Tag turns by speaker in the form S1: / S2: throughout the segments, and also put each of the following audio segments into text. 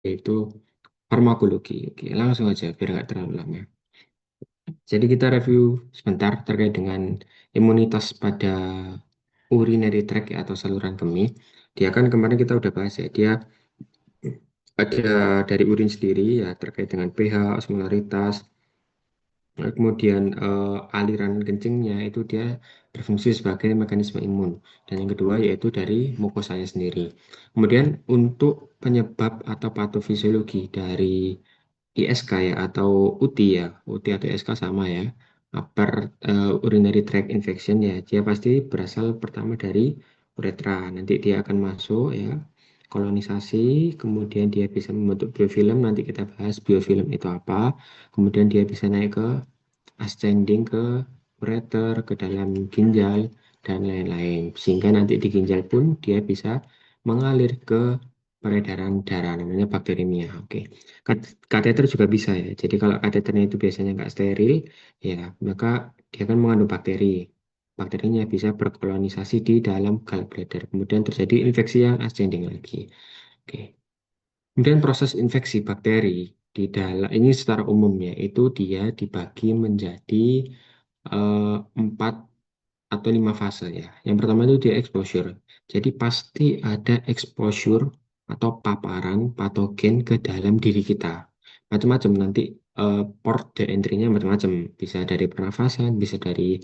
S1: yaitu farmakologi. Oke, langsung aja biar nggak terlalu lama. Jadi kita review sebentar terkait dengan imunitas pada urinary tract ya, atau saluran kemih. Dia kan kemarin kita udah bahas ya, dia ada dari urin sendiri ya terkait dengan pH, osmolaritas, kemudian aliran kencingnya itu dia berfungsi sebagai mekanisme imun. Dan yang kedua yaitu dari mukosanya sendiri. Kemudian untuk penyebab atau patofisiologi dari ISK ya atau UTI ya, UTI atau ISK sama ya. Upper urinary tract infection ya, dia pasti berasal pertama dari uretra. Nanti dia akan masuk ya, kolonisasi, kemudian dia bisa membentuk biofilm. Nanti kita bahas biofilm itu apa. Kemudian dia bisa naik ke ascending ke ureter, ke dalam ginjal, dan lain-lain. Sehingga nanti di ginjal pun dia bisa mengalir ke peredaran darah, namanya bakteremia. Oke. Kateter juga bisa ya. Jadi kalau kateternya itu biasanya nggak steril, ya maka dia akan mengandung bakteri. Bakterinya bisa berkolonisasi di dalam gallbladder. Kemudian terjadi infeksi yang ascending lagi. Oke. Kemudian proses infeksi bakteri di dalam ini secara umumnya itu dia dibagi menjadi eh, 4 atau 5 fase ya. Yang pertama itu dia exposure. Jadi pasti ada exposure atau paparan patogen ke dalam diri kita. Macam-macam nanti port de entry-nya macam-macam. Bisa dari pernafasan, bisa dari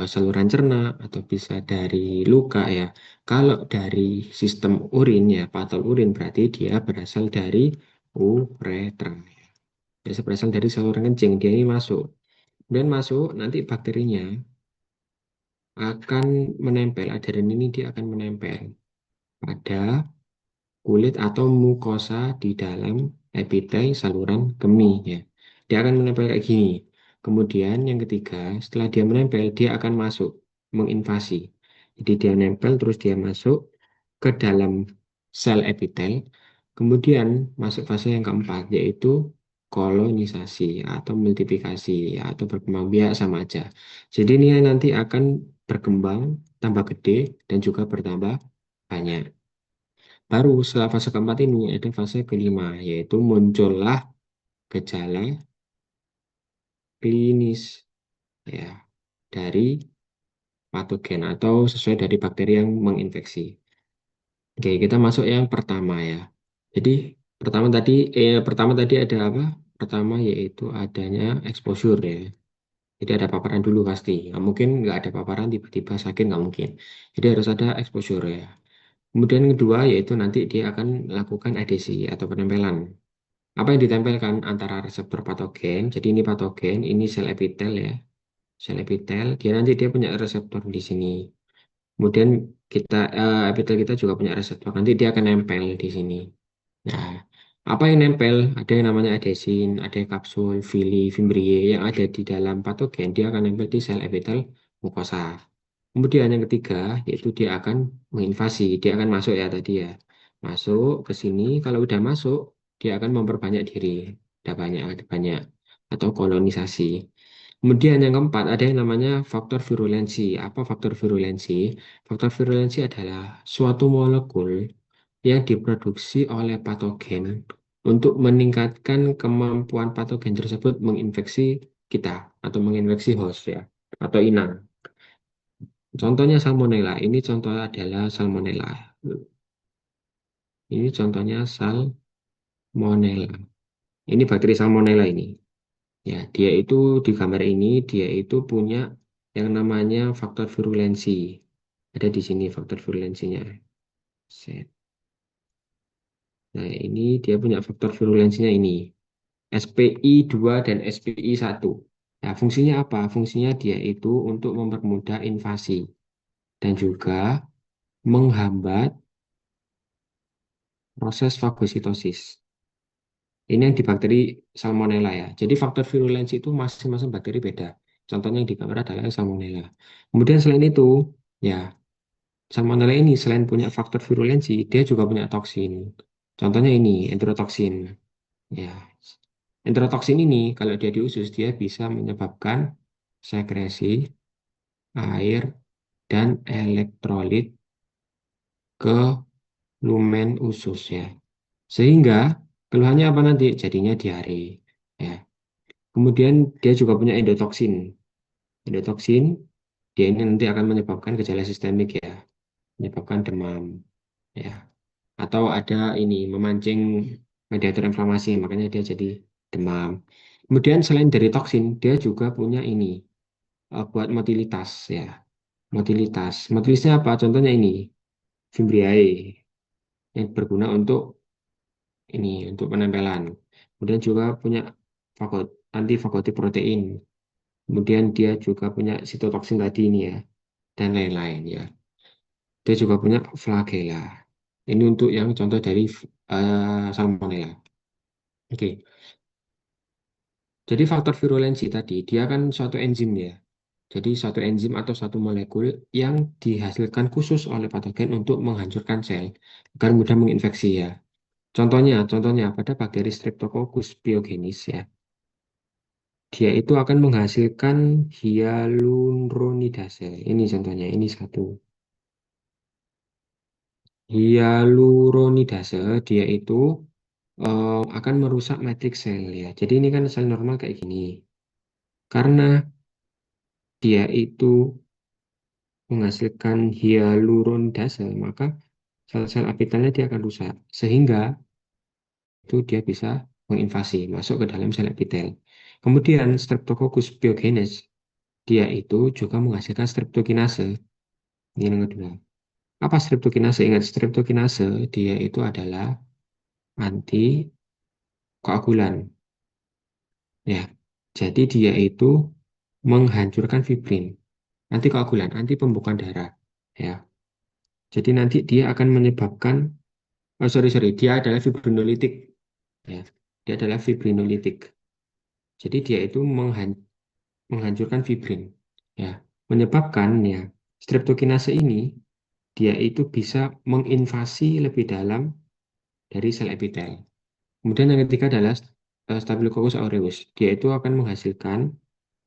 S1: saluran cerna, atau bisa dari luka ya. Kalau dari sistem urin ya, patol urin berarti dia berasal dari uretra. Biasa berasal dari saluran kencing, dia ini masuk. Dan masuk, nanti bakterinya akan menempel, adherin ini dia akan menempel pada kulit atau mukosa di dalam epitel saluran kemih ya. Dia akan menempel kayak gini. Kemudian yang ketiga, setelah dia menempel, dia akan masuk, menginvasi. Jadi dia nempel terus dia masuk ke dalam sel epitel. Kemudian masuk fase yang keempat, yaitu kolonisasi atau multiplikasi atau berkembang biak sama aja. Jadi ini nanti akan berkembang, tambah gede, dan juga bertambah banyak. Baru setelah fase keempat ini ada fase kelima, yaitu muncullah gejala klinis ya dari patogen atau sesuai dari bakteri yang menginfeksi. Oke, kita masuk yang pertama ya. Jadi pertama tadi ada apa? Pertama yaitu adanya exposure ya. Jadi ada paparan dulu pasti. Nggak mungkin nggak ada paparan tiba-tiba sakit nggak mungkin. Jadi harus ada exposure ya. Kemudian yang kedua yaitu nanti dia akan melakukan adesi atau penempelan. Apa yang ditempelkan antara reseptor patogen? Jadi ini patogen, ini sel epitel ya. Sel epitel, dia punya reseptor di sini. Kemudian epitel kita juga punya reseptor. Nanti dia akan nempel di sini. Nah, apa yang nempel? Ada yang namanya adesin, ada kapsul, villi, fimbriae yang ada di dalam patogen. Dia akan nempel di sel epitel mukosa. Kemudian yang ketiga, yaitu dia akan menginvasi. Dia akan masuk ya tadi ya. Masuk ke sini. Kalau udah masuk, dia akan memperbanyak diri. Ada banyak. Atau kolonisasi. Kemudian yang keempat, ada yang namanya faktor virulensi. Apa faktor virulensi? Faktor virulensi adalah suatu molekul yang diproduksi oleh patogen untuk meningkatkan kemampuan patogen tersebut menginfeksi kita atau menginfeksi host ya atau inang. Contohnya salmonella. Ini contoh adalah salmonella. Ini contohnya salmonella. Ini bakteri salmonella ini. Ya, dia itu di gambar ini dia itu punya yang namanya faktor virulensi. Ada di sini faktor virulensinya. Set. Nah, ini dia punya faktor virulensinya ini. SPI 2 dan SPI 1. Nah, fungsinya apa? Fungsinya dia itu untuk mempermudah invasi dan juga menghambat proses fagositosis. Ini yang di bakteri Salmonella ya. Jadi faktor virulensi itu masing-masing bakteri beda. Contohnya yang di gambar adalah Salmonella. Kemudian selain itu, ya Salmonella ini selain punya faktor virulensi, dia juga punya toksin. Contohnya ini enterotoksin. Ya, enterotoksin ini kalau dia di usus dia bisa menyebabkan sekresi air dan elektrolit ke lumen usus ya. Sehingga Keluhannya apa nanti? Jadinya diare. Ya. Kemudian dia juga punya endotoksin. Endotoksin, dia ini nanti akan menyebabkan gejala sistemik ya, menyebabkan demam. Ya. Atau ada ini memancing mediator inflamasi, makanya dia jadi demam. Kemudian selain dari toksin, dia juga punya ini buat motilitas ya. Motilitasnya apa? Contohnya ini, Fimbriae yang berguna untuk ini untuk penempelan. Kemudian juga punya antifagotik protein. Kemudian dia juga punya sitotoksin tadi ini ya, dan lain-lain ya. Dia juga punya flagella. Ini untuk yang contoh dari Salmonella. Oke, jadi faktor virulensi tadi, dia kan suatu enzim ya. Jadi suatu enzim atau suatu molekul yang dihasilkan khusus oleh patogen untuk menghancurkan sel agar mudah menginfeksi ya. Contohnya pada bakteri Streptococcus pyogenes ya. Dia itu akan menghasilkan hyaluronidase. Ini contohnya, ini satu. Hyaluronidase, dia itu akan merusak matriks sel ya. Jadi ini kan sel normal kayak gini. Karena dia itu menghasilkan hyaluronidase, maka sel-sel epitelnya dia akan rusak. Sehingga itu dia bisa menginvasi, masuk ke dalam sel epitel. Kemudian Streptococcus pyogenes, dia itu juga menghasilkan streptokinase. Ini yang kedua. Apa streptokinase? Ingat, streptokinase dia itu adalah anti koagulan. Ya, jadi dia itu menghancurkan fibrin, anti koagulan, anti pembekuan darah. Ya, jadi nanti dia akan menyebabkan, oh sorry, dia adalah fibrinolitik. Ya, dia adalah fibrinolitik. Jadi dia itu menghancurkan fibrin. Ya, menyebabkan ya streptokinase ini dia itu bisa menginvasi lebih dalam dari sel epitel. Kemudian yang ketiga adalah Staphylococcus aureus. Dia itu akan menghasilkan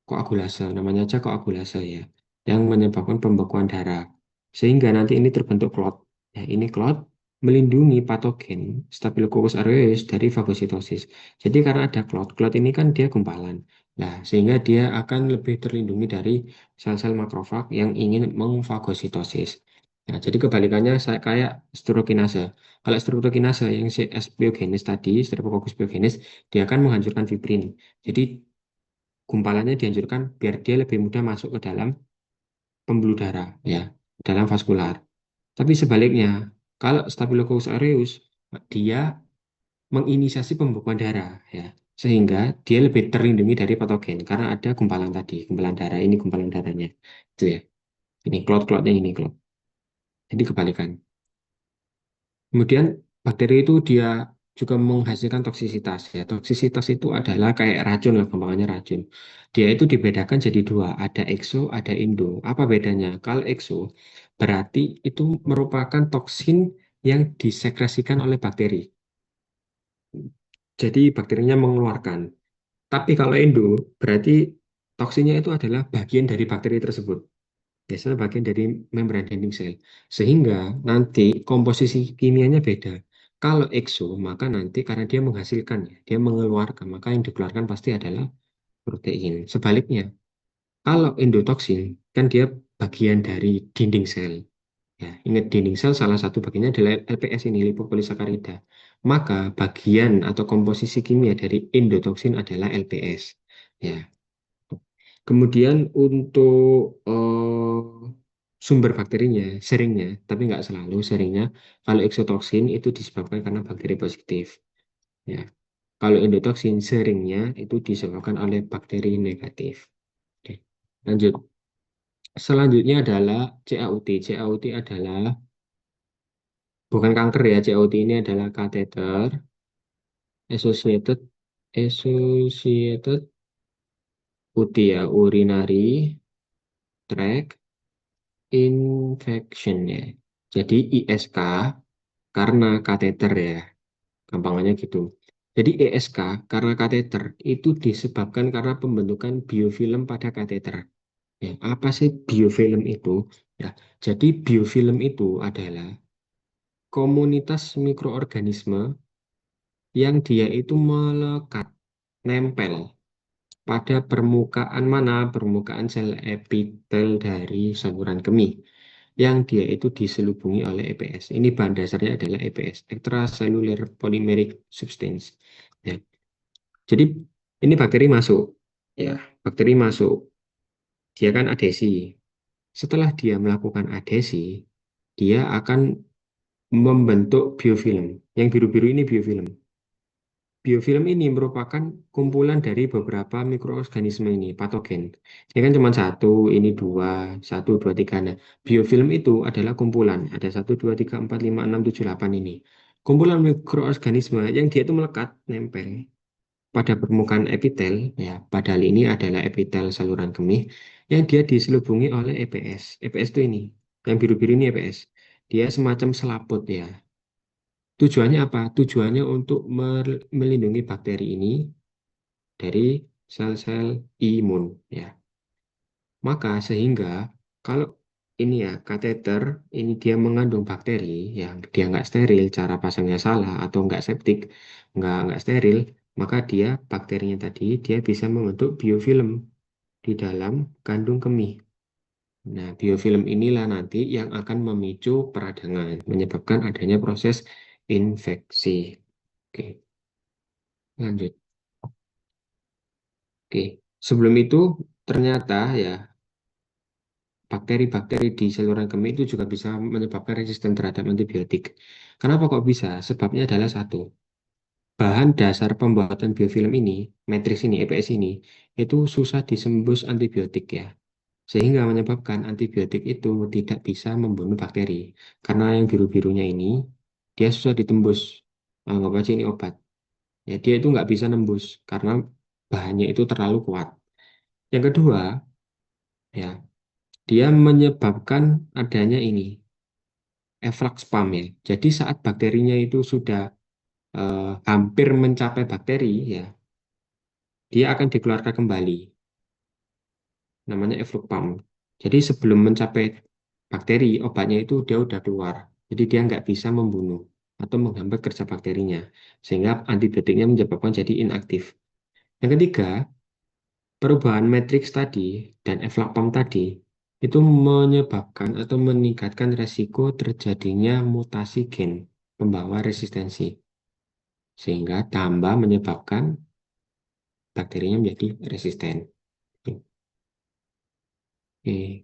S1: koagulase, namanya aja koagulase ya, yang menyebabkan pembekuan darah. Sehingga nanti ini terbentuk klot. Ya, ini klot melindungi patogen Staphylococcus aureus dari fagositosis. Jadi karena ada klot, klot ini kan dia gumpalan. Nah, sehingga dia akan lebih terlindungi dari sel-sel makrofag yang ingin memfagositosis. Nah, jadi kebalikannya saya kayak strokinase. Kalau strokinase yang si S biogenes tadi, Streptococcus pyogenes, dia akan menghancurkan fibrin. Jadi gumpalannya dihancurkan biar dia lebih mudah masuk ke dalam pembuluh darah ya, dalam vaskular. Tapi sebaliknya, kalau Staphylococcus aureus dia menginisiasi pembekuan darah ya, sehingga dia lebih terlindungi dari patogen karena ada gumpalan tadi, gumpalan darah ini gumpalan darahnya. Itu ya. Ini klot-klotnya ini klot. Jadi kebalikan. Kemudian bakteri itu dia juga menghasilkan toksisitas ya. Toksisitas itu adalah kayak racun lah, gampangannya racun. Dia itu dibedakan jadi dua, ada ekso, ada indo. Apa bedanya? Kalau ekso berarti itu merupakan toksin yang disekresikan oleh bakteri. Jadi bakterinya mengeluarkan. Tapi kalau endo berarti toksinnya itu adalah bagian dari bakteri tersebut. Biasanya bagian dari membran dinding sel. Sehingga nanti komposisi kimianya beda. Kalau exo, maka nanti karena dia menghasilkan, ya, dia mengeluarkan, maka yang dikeluarkan pasti adalah protein. Sebaliknya, kalau endotoksin, kan dia bagian dari dinding sel. Ya, ingat dinding sel salah satu bagiannya adalah LPS ini, lipopolisakarida. Maka bagian atau komposisi kimia dari endotoksin adalah LPS. Ya, kemudian untuk sumber bakterinya, seringnya, tapi nggak selalu seringnya, kalau eksotoksin itu disebabkan karena bakteri positif. Ya. Kalau endotoksin seringnya itu disebabkan oleh bakteri negatif. Oke. Lanjut. Selanjutnya adalah CAUT. CAUT adalah bukan kanker ya, CAUT ini adalah kateter associated associated UTI ya, urinary tract infection ya. Jadi ISK karena kateter ya, gampangannya gitu. Jadi ESK karena kateter itu disebabkan karena pembentukan biofilm pada kateter. Ya, apa sih biofilm itu? Ya, jadi biofilm itu adalah komunitas mikroorganisme yang dia itu melekat, nempel pada permukaan mana? Permukaan sel epitel dari saluran kemih yang dia itu diselubungi oleh EPS. Ini bahan dasarnya adalah EPS, extracellular polymeric substance. Ya. Jadi ini bakteri masuk, ya, bakteri masuk, dia kan adesi. Setelah dia melakukan adesi, dia akan membentuk biofilm. Yang biru-biru ini biofilm. Biofilm ini merupakan kumpulan dari beberapa mikroorganisme ini, patogen. Ini kan cuma satu, dua, tiga. Nah, biofilm itu adalah kumpulan. Ada satu, dua, tiga, empat, lima, enam, tujuh, delapan ini. Kumpulan mikroorganisme yang dia itu melekat, nempel pada permukaan epitel, ya, padahal ini adalah epitel saluran kemih yang dia diselubungi oleh EPS. EPS itu ini, yang biru-biru ini EPS. Dia semacam selaput ya. Tujuannya apa? Tujuannya untuk melindungi bakteri ini dari sel-sel imun ya. Maka sehingga kalau ini ya kateter ini dia mengandung bakteri yang dia nggak steril, cara pasangnya salah atau nggak septik, nggak steril, maka dia bakterinya tadi dia bisa membentuk biofilm di dalam kandung kemih. Nah, biofilm inilah nanti yang akan memicu peradangan, menyebabkan adanya proses infeksi. Oke, lanjut. Oke, sebelum itu ternyata ya bakteri-bakteri di saluran kemih itu juga bisa menyebabkan resisten terhadap antibiotik. Kenapa kok bisa? Sebabnya adalah satu, bahan dasar pembuatan biofilm ini, matriks ini, EPS ini, itu susah disembus antibiotik ya. Sehingga menyebabkan antibiotik itu tidak bisa membunuh bakteri. Karena yang biru-birunya ini, dia susah ditembus. Anggap aja ini obat. Ya, dia itu nggak bisa nembus karena bahannya itu terlalu kuat. Yang kedua, ya, dia menyebabkan adanya ini, efflux pump ya. Jadi saat bakterinya itu sudah hampir mencapai bakteri, ya, dia akan dikeluarkan kembali. Namanya efflux pump. Jadi sebelum mencapai bakteri, obatnya itu dia udah keluar. Jadi dia nggak bisa membunuh atau menghambat kerja bakterinya. Sehingga antibiotiknya menyebabkan jadi inaktif. Yang ketiga, perubahan matriks tadi dan efflux pump tadi itu menyebabkan atau meningkatkan resiko terjadinya mutasi gen pembawa resistensi. Sehingga tambah menyebabkan bakterinya menjadi resisten. Oke.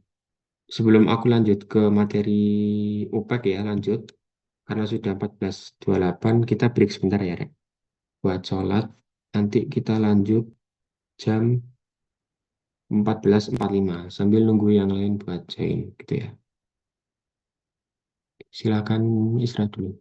S1: Sebelum aku lanjut ke materi UPEK ya, lanjut. Karena sudah 14.28, kita break sebentar ya, Rek. Buat sholat, nanti kita lanjut jam 14.45, sambil nunggu yang lain buat join, gitu ya. Silakan istirahat dulu.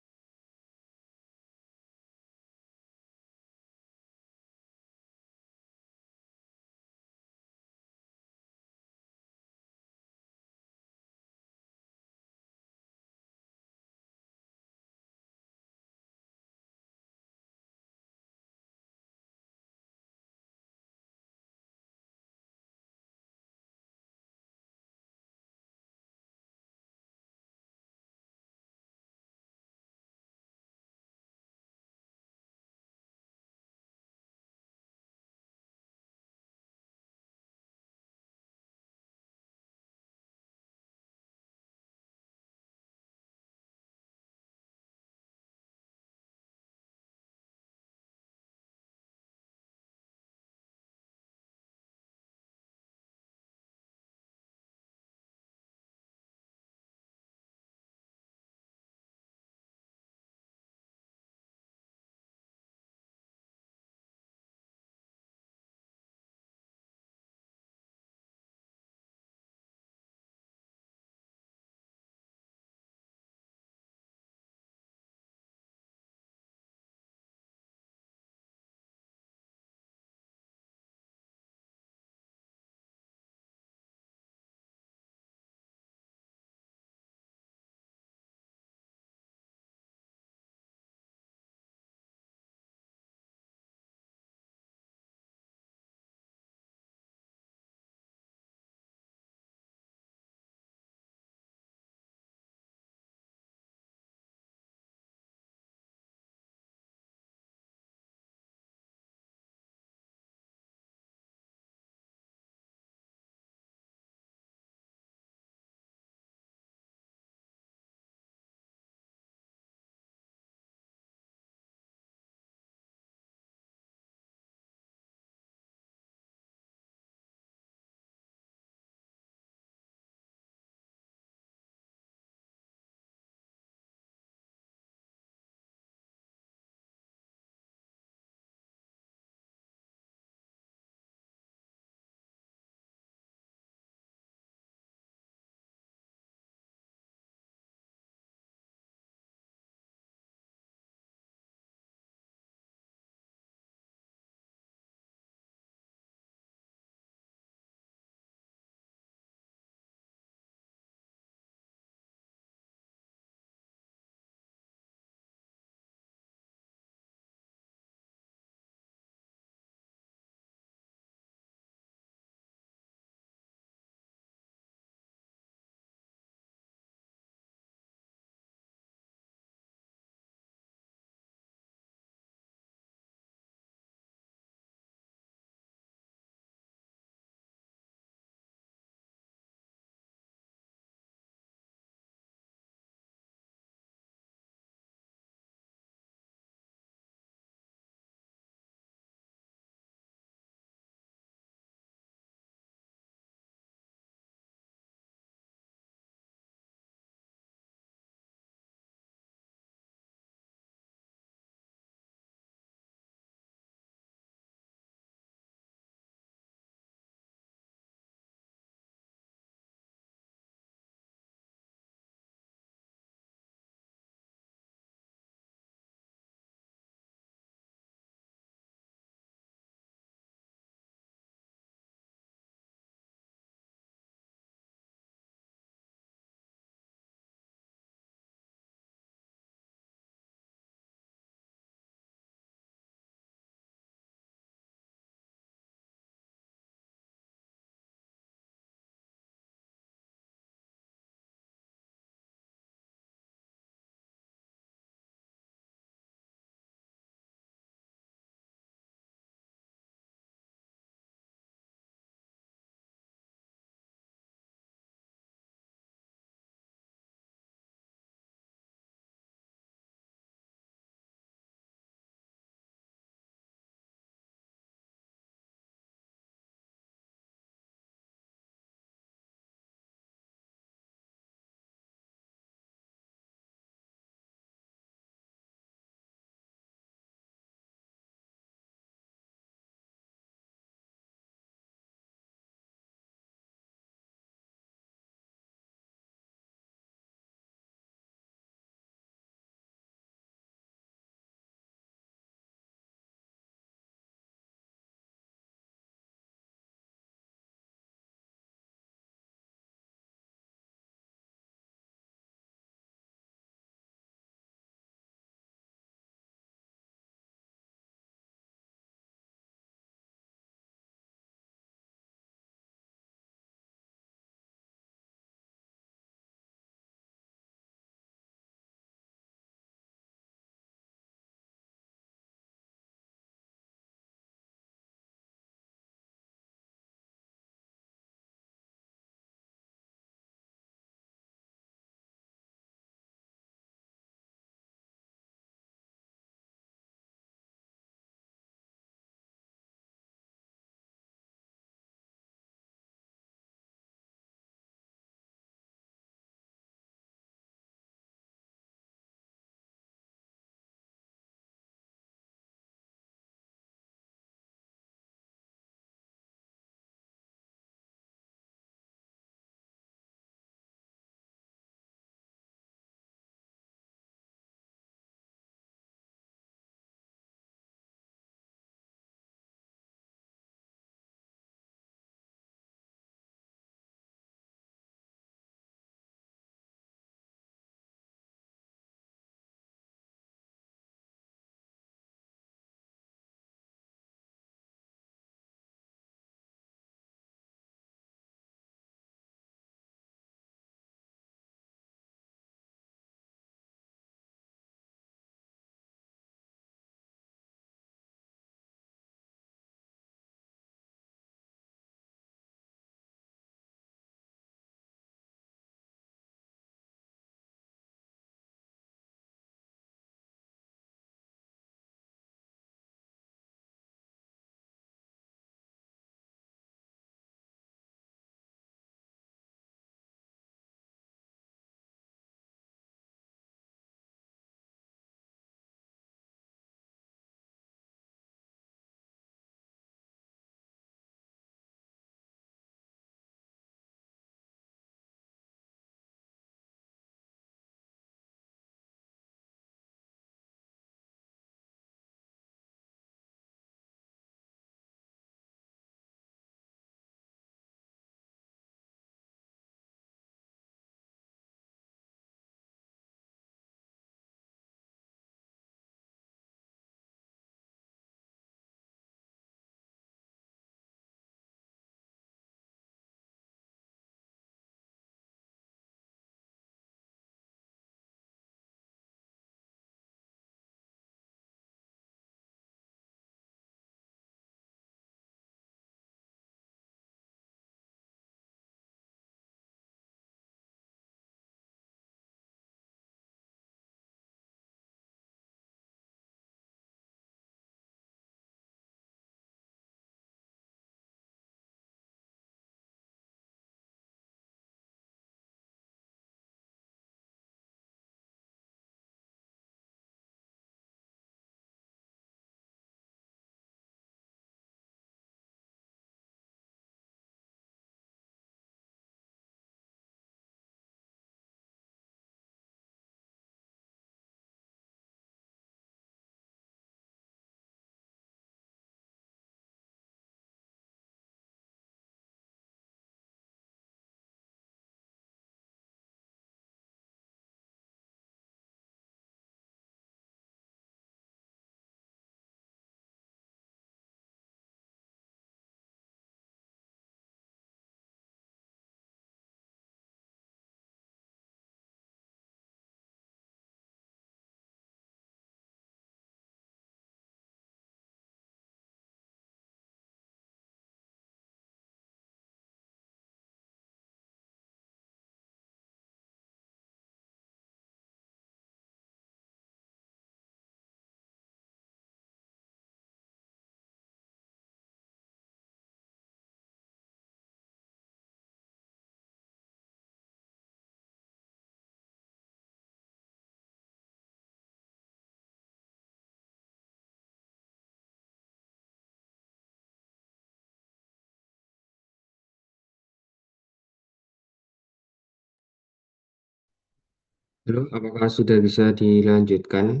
S1: Halo, apakah sudah bisa dilanjutkan?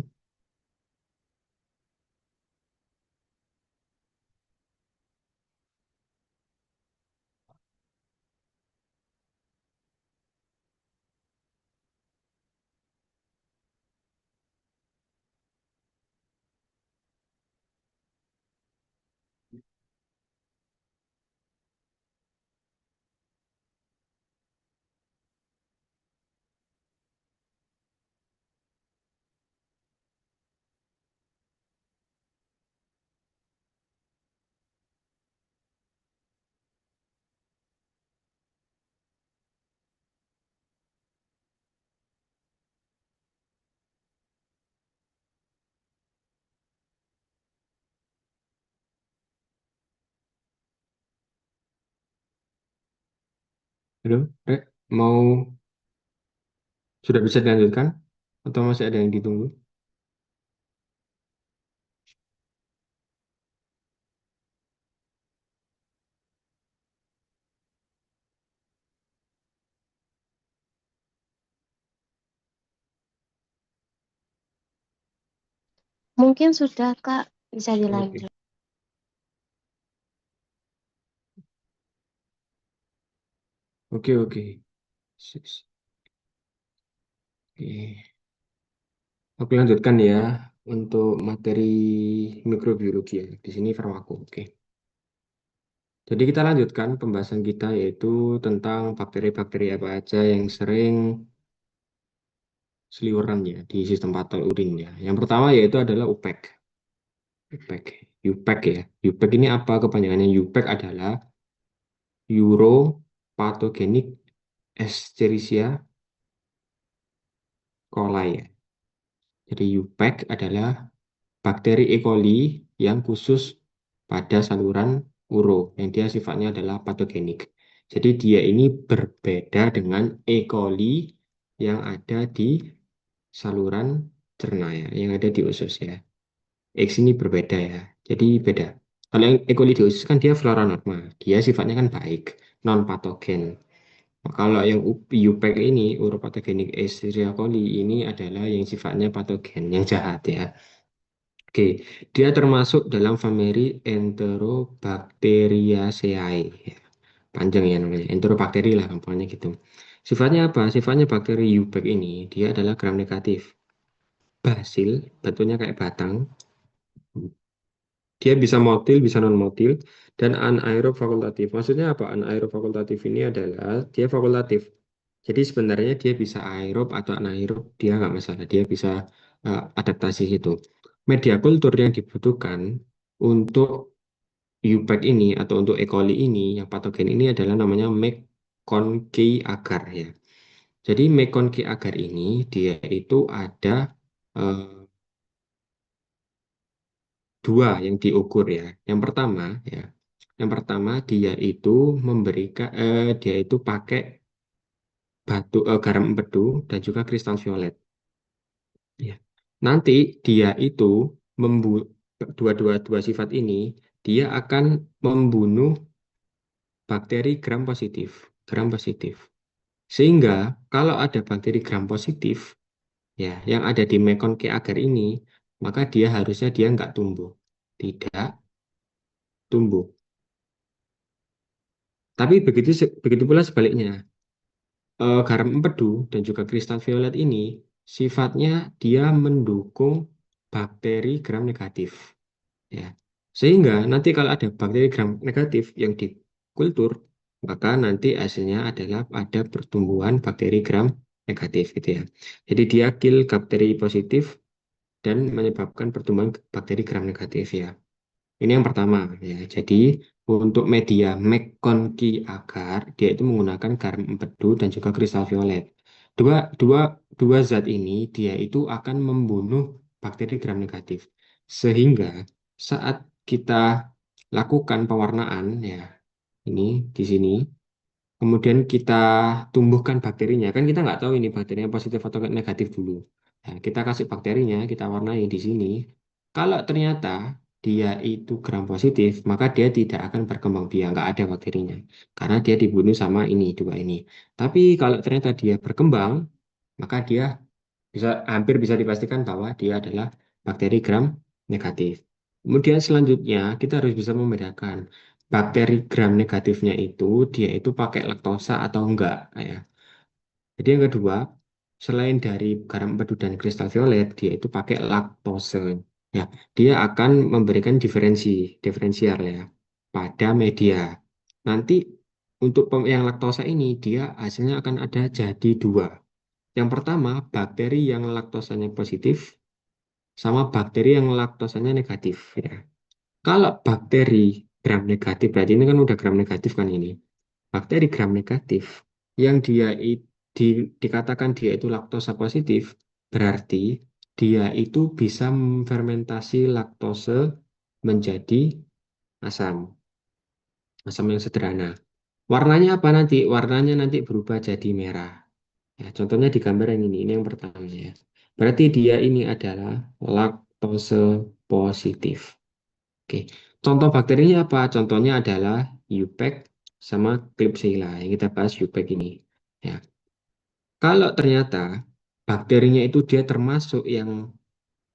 S1: Halo, Rek, mau sudah bisa dilanjutkan? Atau masih ada yang ditunggu?
S2: Mungkin sudah, Kak. Bisa
S1: Oke,
S2: dilanjut.
S1: oke, oke. Oke. Oke, lanjutkan ya untuk materi mikrobiologi ya. Di sini farmako. Oke. Jadi kita lanjutkan pembahasan kita yaitu tentang bakteri-bakteri apa aja yang sering seliweran ya di sistem patal urin ya. Yang pertama yaitu adalah UPEC. UPEC. UPEC ya. UPEC ini apa kepanjangannya? UPEC adalah Uropathogenic Escherichia coli ya. Jadi UPEC adalah bakteri E. coli yang khusus pada saluran uro, yang dia sifatnya adalah patogenik. Jadi dia ini berbeda dengan E. coli yang ada di saluran cerna ya, yang ada di usus ya. X ini berbeda ya, jadi beda. Kalau yang E. coli di usus kan dia flora norma, dia sifatnya kan baik, non patogen. Kalau yang UPEC ini, uropathogenik Escherichia coli ini adalah yang sifatnya patogen, yang jahat ya. Oke, dia termasuk dalam famili Enterobacteriaceae. Ya, panjang ya namanya, Enterobakteri lah gampangnya gitu. Sifatnya apa? Sifatnya bakteri Ubac ini, dia adalah gram negatif. Basil, bentuknya kayak batang. Dia bisa motil, bisa non-motil, dan anaerob fakultatif. Maksudnya apa? Anaerob fakultatif ini adalah dia fakultatif. Jadi sebenarnya dia bisa aerob atau anaerob, dia nggak masalah. Dia bisa adaptasi itu. Media kultur yang dibutuhkan untuk UPEC ini atau untuk E. coli ini, yang patogen ini adalah namanya McConkey agar ya. Jadi McConkey agar ini dia itu ada eh, dua yang diukur ya. Yang pertama ya, yang pertama dia itu memberikan dia itu pakai garam empedu dan juga kristal violet. Ya. Nanti dia itu membu dua-dua dua sifat ini dia akan membunuh bakteri gram positif, gram positif. Sehingga kalau ada bakteri gram positif ya yang ada di Mekong agar ini, maka dia harusnya dia nggak tumbuh, tidak tumbuh. Tapi begitu pula sebaliknya. Garam empedu dan juga kristal violet ini sifatnya dia mendukung bakteri gram negatif ya. Sehingga nanti kalau ada bakteri gram negatif yang dikultur, maka nanti hasilnya adalah ada pertumbuhan bakteri gram negatif gitu ya. Jadi dia kill bakteri positif dan menyebabkan pertumbuhan bakteri gram negatif ya. Ini yang pertama ya. Jadi untuk media McConkey agar dia itu menggunakan garam empedu dan juga kristal violet. Dua, dua, dua zat ini dia itu akan membunuh bakteri gram negatif. Sehingga saat kita lakukan pewarnaan ya ini di sini kemudian kita tumbuhkan bakterinya kan kita nggak tahu ini bakterinya positif atau negatif dulu. Nah, kita kasih bakterinya kita warnai di sini. Kalau ternyata dia itu gram positif maka dia tidak akan berkembang biak, nggak ada bakterinya karena dia dibunuh sama ini dua ini. Tapi kalau ternyata dia berkembang maka dia hampir bisa dipastikan bahwa dia adalah bakteri gram negatif. Kemudian selanjutnya kita harus bisa membedakan bakteri gram negatifnya itu dia itu pakai laktosa atau enggak ya. Jadi yang kedua, selain dari garam empedu dan kristal violet, dia itu pakai laktose. Ya, dia akan memberikan diferensial ya pada media. Nanti untuk yang laktosa ini dia hasilnya akan ada jadi dua. Yang pertama, bakteri yang laktosanya positif sama bakteri yang laktosanya negatif ya. Kalau bakteri gram negatif, berarti ini kan udah gram negatif kan ini. Bakteri gram negatif yang dikatakan dia itu laktosa positif, berarti dia itu bisa fermentasi laktose menjadi asam, asam yang sederhana. Warnanya apa nanti? Warnanya nanti berubah jadi merah. Ya, contohnya di gambar yang ini yang pertama ya. Berarti dia ini adalah laktose positif. Oke, contoh bakterinya apa? Contohnya adalah UPEC sama Klebsiella yang kita bahas UPEC ini. Ya, kalau ternyata bakterinya itu dia termasuk yang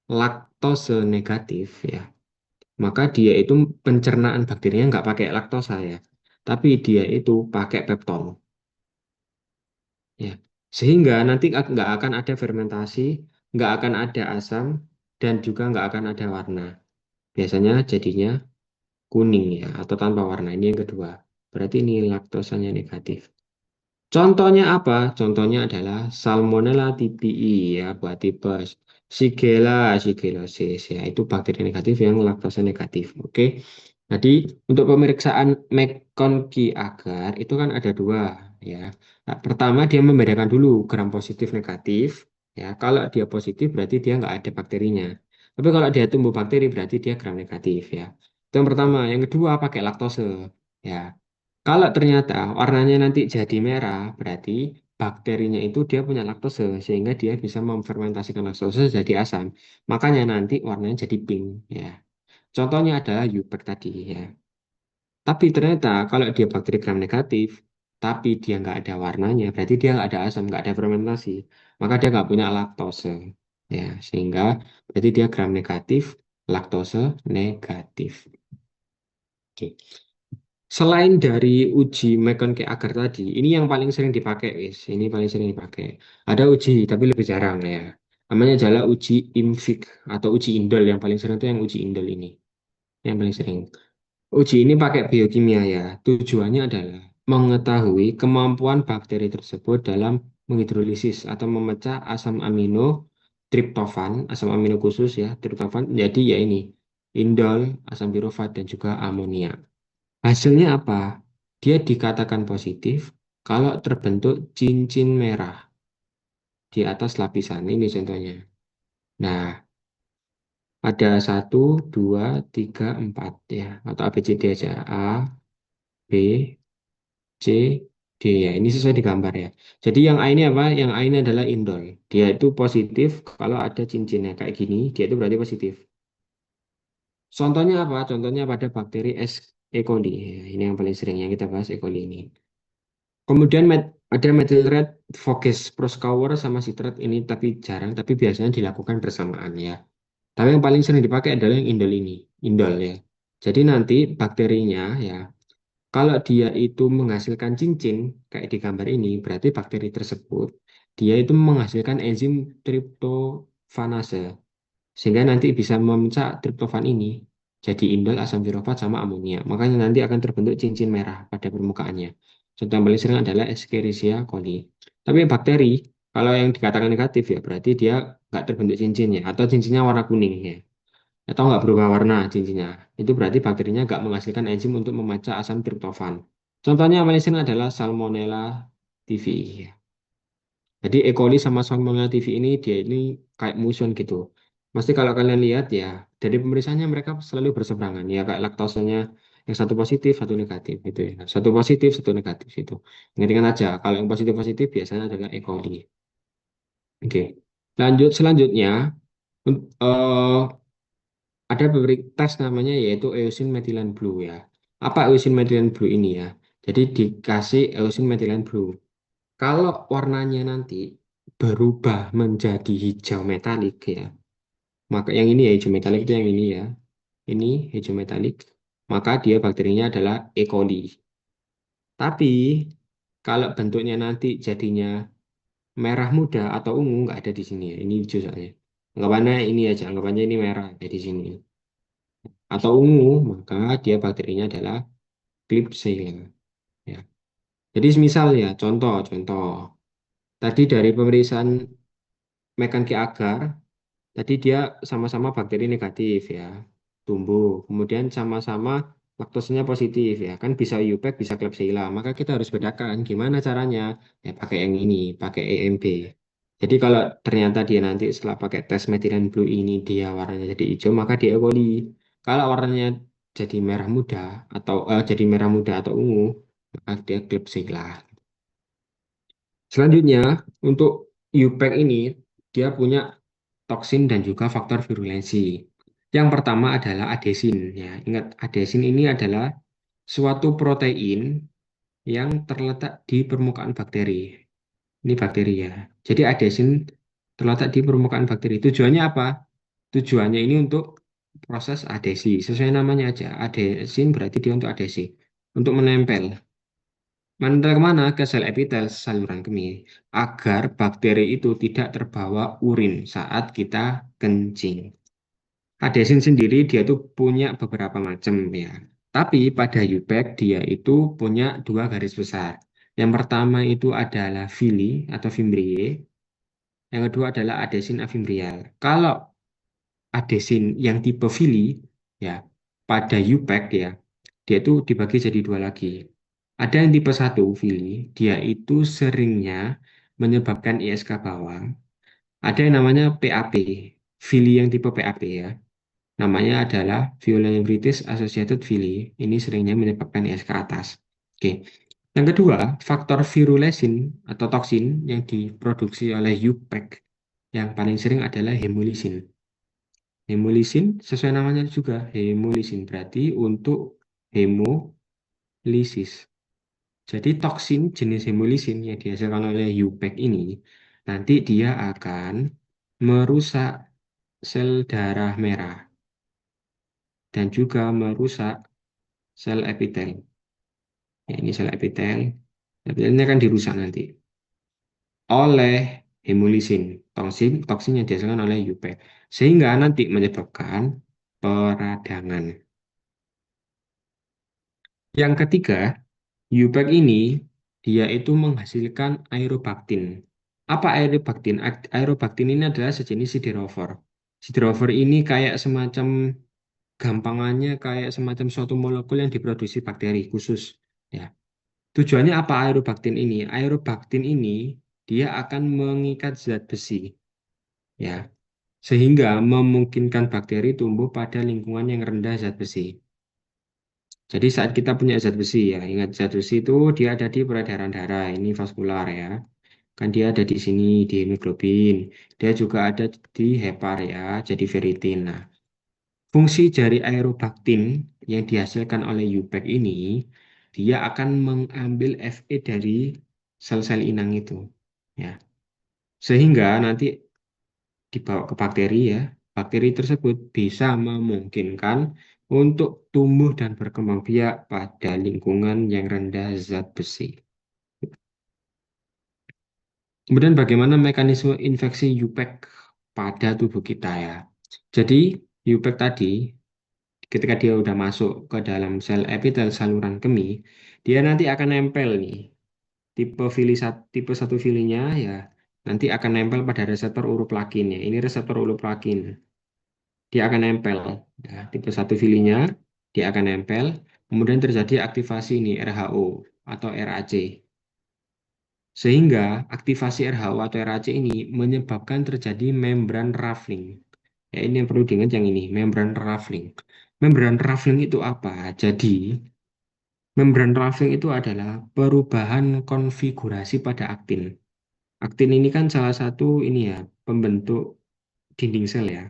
S1: laktose negatif ya, maka dia itu pencernaan bakterinya nggak pakai laktosa ya, tapi dia itu pakai pepton ya. Sehingga nanti nggak akan ada fermentasi, nggak akan ada asam, dan juga nggak akan ada warna. Biasanya jadinya kuning ya atau tanpa warna. Ini yang kedua. Berarti ini laktosanya negatif. Contohnya apa? Contohnya adalah Salmonella typhi ya buat tipes Shigella shigellosis ya itu bakteri negatif yang laktose negatif. Oke. Jadi untuk pemeriksaan McConkey agar itu kan ada dua ya. Nah, pertama dia membedakan dulu gram positif negatif ya. Kalau dia positif berarti dia nggak ada bakterinya. Tapi kalau dia tumbuh bakteri berarti dia gram negatif ya. Itu yang pertama. Yang kedua pakai laktose ya. Kalau ternyata warnanya nanti jadi merah, berarti bakterinya itu dia punya laktose, sehingga dia bisa memfermentasikan laktose jadi asam. Makanya nanti warnanya jadi pink, ya. Contohnya adalah UPEC tadi, ya. Tapi ternyata kalau dia bakteri gram negatif, tapi dia nggak ada warnanya, berarti dia nggak ada asam, nggak ada fermentasi. Maka dia nggak punya laktose, ya. Sehingga berarti dia gram negatif, laktose negatif. Oke. Selain dari uji McConkey agar tadi, ini yang paling sering dipakai, guys. Ini paling sering dipakai. Ada uji, tapi lebih jarang ya. Namanya adalah uji IMFIC atau uji indol. Yang paling sering itu yang uji indol ini. Yang paling sering. Uji ini pakai biokimia ya. Tujuannya adalah mengetahui kemampuan bakteri tersebut dalam menghidrolisis atau memecah asam amino triptofan, asam amino khusus ya, triptofan. Jadi ya ini, indol, asam pirufat, dan juga amonia. Hasilnya apa? Dia dikatakan positif kalau terbentuk cincin merah di atas lapisan. Ini contohnya. Nah, ada satu, dua, tiga, empat ya. Atau A, B, C, D aja. A, B, C, D ya. Ini sesuai di gambar ya. Jadi yang A ini apa? Yang A ini adalah indol. Dia itu positif kalau ada cincinnya kayak gini. Dia itu berarti positif. Contohnya apa? Contohnya pada bakteri E. coli. Ya, ini yang paling sering yang kita bahas E. coli ini. Kemudian ada methyl red Voges Proskauer sama citrat ini tapi jarang, tapi biasanya dilakukan bersamaan ya. Tapi yang paling sering dipakai adalah yang indol ini, indol ya. Jadi nanti bakterinya ya, kalau dia itu menghasilkan cincin kayak di gambar ini, berarti bakteri tersebut dia itu menghasilkan enzim triptofanase sehingga nanti bisa memecah triptofan ini jadi indol, asam pirofat, sama amonia. Makanya nanti akan terbentuk cincin merah pada permukaannya. Contoh yang paling sering adalah Escherichia coli. Tapi bakteri, kalau yang dikatakan negatif ya berarti dia nggak terbentuk cincinnya atau cincinnya warna kuning ya. Atau nggak berubah warna cincinnya. Itu berarti bakterinya nggak menghasilkan enzim untuk memecah asam triptofan. Contohnya yang paling sering adalah Salmonella typhi. Jadi E. coli sama Salmonella typhi ini dia ini kayak musuhan gitu. Pasti kalau kalian lihat ya dari pemeriksaannya mereka selalu berseberangan ya kayak laktosanya yang satu positif satu negatif gitu ya. Satu positif satu negatif itu. Ingat aja kalau yang positif positif biasanya adalah E. coli. Oke. Lanjut selanjutnya eh, ada tes namanya yaitu eosin methylen blue ya. Apa eosin methylen blue ini ya? Jadi dikasih eosin methylen blue. Kalau warnanya nanti berubah menjadi hijau metalik ya, maka yang ini ya hijau metalik itu yang ini hijau metalik, maka dia bakterinya adalah E. coli. Tapi kalau bentuknya nanti jadinya merah muda atau ungu nggak ada di sini ya. Ini hijau soalnya. Anggapannya ini aja, anggapannya ini merah ya di sini. Atau ungu, maka dia bakterinya adalah Klebsiella. Ya. Jadi misal ya, contoh. Tadi dari pemeriksaan Mekanki agar, tadi dia sama-sama bakteri negatif ya, tumbuh. Kemudian sama-sama laktosanya positif ya, kan bisa UPEC, bisa Klebsiella. Maka kita harus bedakan gimana caranya. Ya pakai yang ini, pakai EMB. Jadi kalau ternyata dia nanti setelah pakai tes methylene blue ini dia warnanya jadi hijau, maka dia E. coli. Kalau warnanya jadi merah muda jadi merah muda atau ungu, maka dia Klebsiella. Selanjutnya, untuk UPEC ini, dia punya toksin dan juga faktor virulensi. Yang pertama adalah adesin. Ya, ingat, adesin ini adalah suatu protein yang terletak di permukaan bakteri. Ini bakteri ya. Jadi adesin terletak di permukaan bakteri. Tujuannya apa? Tujuannya ini untuk proses adesi. Sesuai namanya aja. Adesin berarti dia untuk adesi. Untuk menempel. Menempel kemana? Ke sel epitel saluran kemih. Agar bakteri itu tidak terbawa urin saat kita kencing. Adesin sendiri dia itu punya beberapa macam ya. Tapi pada UPEC dia itu punya dua garis besar. Yang pertama itu adalah villi atau fimbriae. Yang kedua adalah adesin afimbrial. Kalau adesin yang tipe villi ya pada UPEC ya dia itu dibagi jadi dua lagi. Ada yang tipe satu villi, dia itu seringnya menyebabkan ISK bawah. Ada yang namanya PAP, villi yang tipe PAP ya. Namanya adalah Pyelonephritis Associated Villi. Ini seringnya menyebabkan ISK atas. Oke. Yang kedua, faktor virulesin atau toksin yang diproduksi oleh UPEC yang paling sering adalah hemolysin. Hemolysin sesuai namanya juga, hemolysin berarti untuk hemolisis. Jadi toksin jenis hemolysin yang dihasilkan oleh UPEC ini nanti dia akan merusak sel darah merah dan juga merusak sel epitel. Ya, ini sel epitel. Epitelnya akan dirusak nanti oleh hemolysin, toksin yang dihasilkan oleh UPEC. Sehingga nanti menyebabkan peradangan. Yang ketiga, UPEC ini dia itu menghasilkan aerobaktin. Apa aerobaktin? Aerobaktin ini adalah sejenis siderofor. Siderofor ini kayak semacam gampangannya kayak semacam suatu molekul yang diproduksi bakteri khusus. Ya. Tujuannya apa aerobaktin ini? Aerobaktin ini dia akan mengikat zat besi, ya, sehingga memungkinkan bakteri tumbuh pada lingkungan yang rendah zat besi. Jadi saat kita punya zat besi ya, ingat zat besi itu dia ada di peredaran darah, ini vaskular ya. Kan dia ada di sini di hemoglobin. Dia juga ada di hepar ya, jadi ferritin. Nah, fungsi dari aerobaktin yang dihasilkan oleh UPEC ini, dia akan mengambil Fe dari sel-sel inang itu. Ya, sehingga nanti dibawa ke bakteri ya. Bakteri tersebut bisa memungkinkan untuk tumbuh dan berkembang biak pada lingkungan yang rendah zat besi. Kemudian bagaimana mekanisme infeksi UPEC pada tubuh kita ya. Jadi UPEC tadi ketika dia udah masuk ke dalam sel epitel saluran kemih, dia nanti akan nempel nih. Tipe satu filinya ya nanti akan nempel pada reseptor uroplakin ya. Ini reseptor uroplakin. Dia akan nempel. Ya, tipe satu filinya dia akan nempel. Kemudian terjadi aktivasi ini RHO atau RAC. Sehingga aktivasi RHO atau RAC ini menyebabkan terjadi membran raffling. Ya, ini yang perlu diingat yang ini, membran raffling. Membran raffling itu apa? Jadi, membran raffling itu adalah perubahan konfigurasi pada aktin. Aktin ini kan salah satu ini ya, pembentuk dinding sel ya.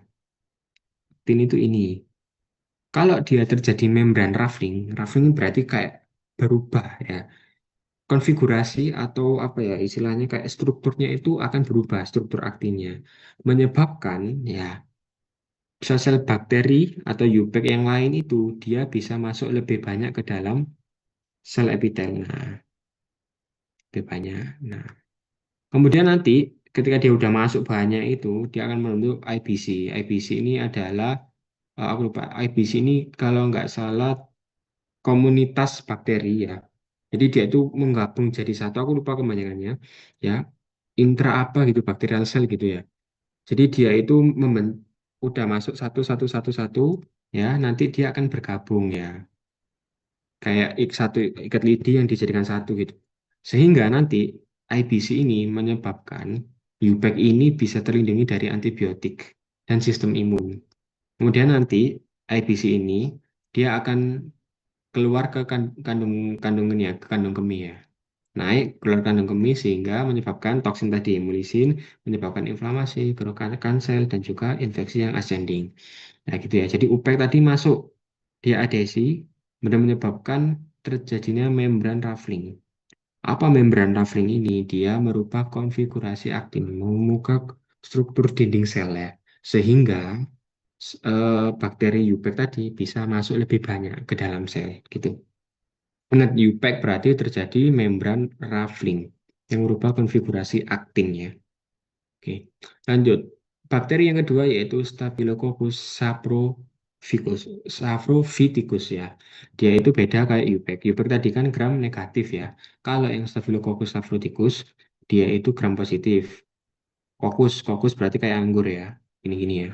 S1: Aktin itu ini. Kalau dia terjadi membran raffling, raffling berarti kayak berubah ya. konfigurasi atau apa ya istilahnya kayak strukturnya itu akan berubah, struktur aktinnya, menyebabkan ya sel-sel bakteri atau eubek yang lain itu dia bisa masuk lebih banyak ke dalam sel epitel. Nah, lebih banyak. Nah, kemudian nanti ketika dia udah masuk banyak itu, dia akan membentuk IBC. IBC ini adalah, aku lupa, IBC ini kalau nggak salah komunitas bakteri ya. Jadi dia itu menggabung jadi satu, aku lupa kebanyakannya, ya, intra apa gitu, bakterial cell gitu ya. Jadi dia itu udah masuk satu, satu, satu, satu, ya, nanti dia akan bergabung ya. Kayak satu ikat lidi yang dijadikan satu gitu. Sehingga nanti IBC ini menyebabkan UPEC ini bisa terlindungi dari antibiotik dan sistem imun. Kemudian nanti IBC ini dia akan keluar ke kandung kandungannya, ke kandung kemih ya. Naik keluar kandung kemih sehingga menyebabkan toksin tadi hemolysin, menyebabkan inflamasi, kerusakan sel dan juga infeksi yang ascending. Nah, gitu ya. Jadi UPEC tadi masuk, dia adesi, kemudian menyebabkan terjadinya membran ruffling. Apa membran ruffling ini? Dia merubah konfigurasi aktin, mengubah struktur dinding sel ya, sehingga bakteri UPEC tadi bisa masuk lebih banyak ke dalam sel, gitu. Ingat, UPEC berarti terjadi membran ruffling yang merubah konfigurasi aktinnya. Oke, lanjut. Bakteri yang kedua yaitu Staphylococcus saprophyticus ya. Dia itu beda kayak UPEC. UPEC tadi kan gram negatif ya. Kalau yang Staphylococcus saprophyticus dia itu gram positif. Kokus berarti kayak anggur ya. Ini ya.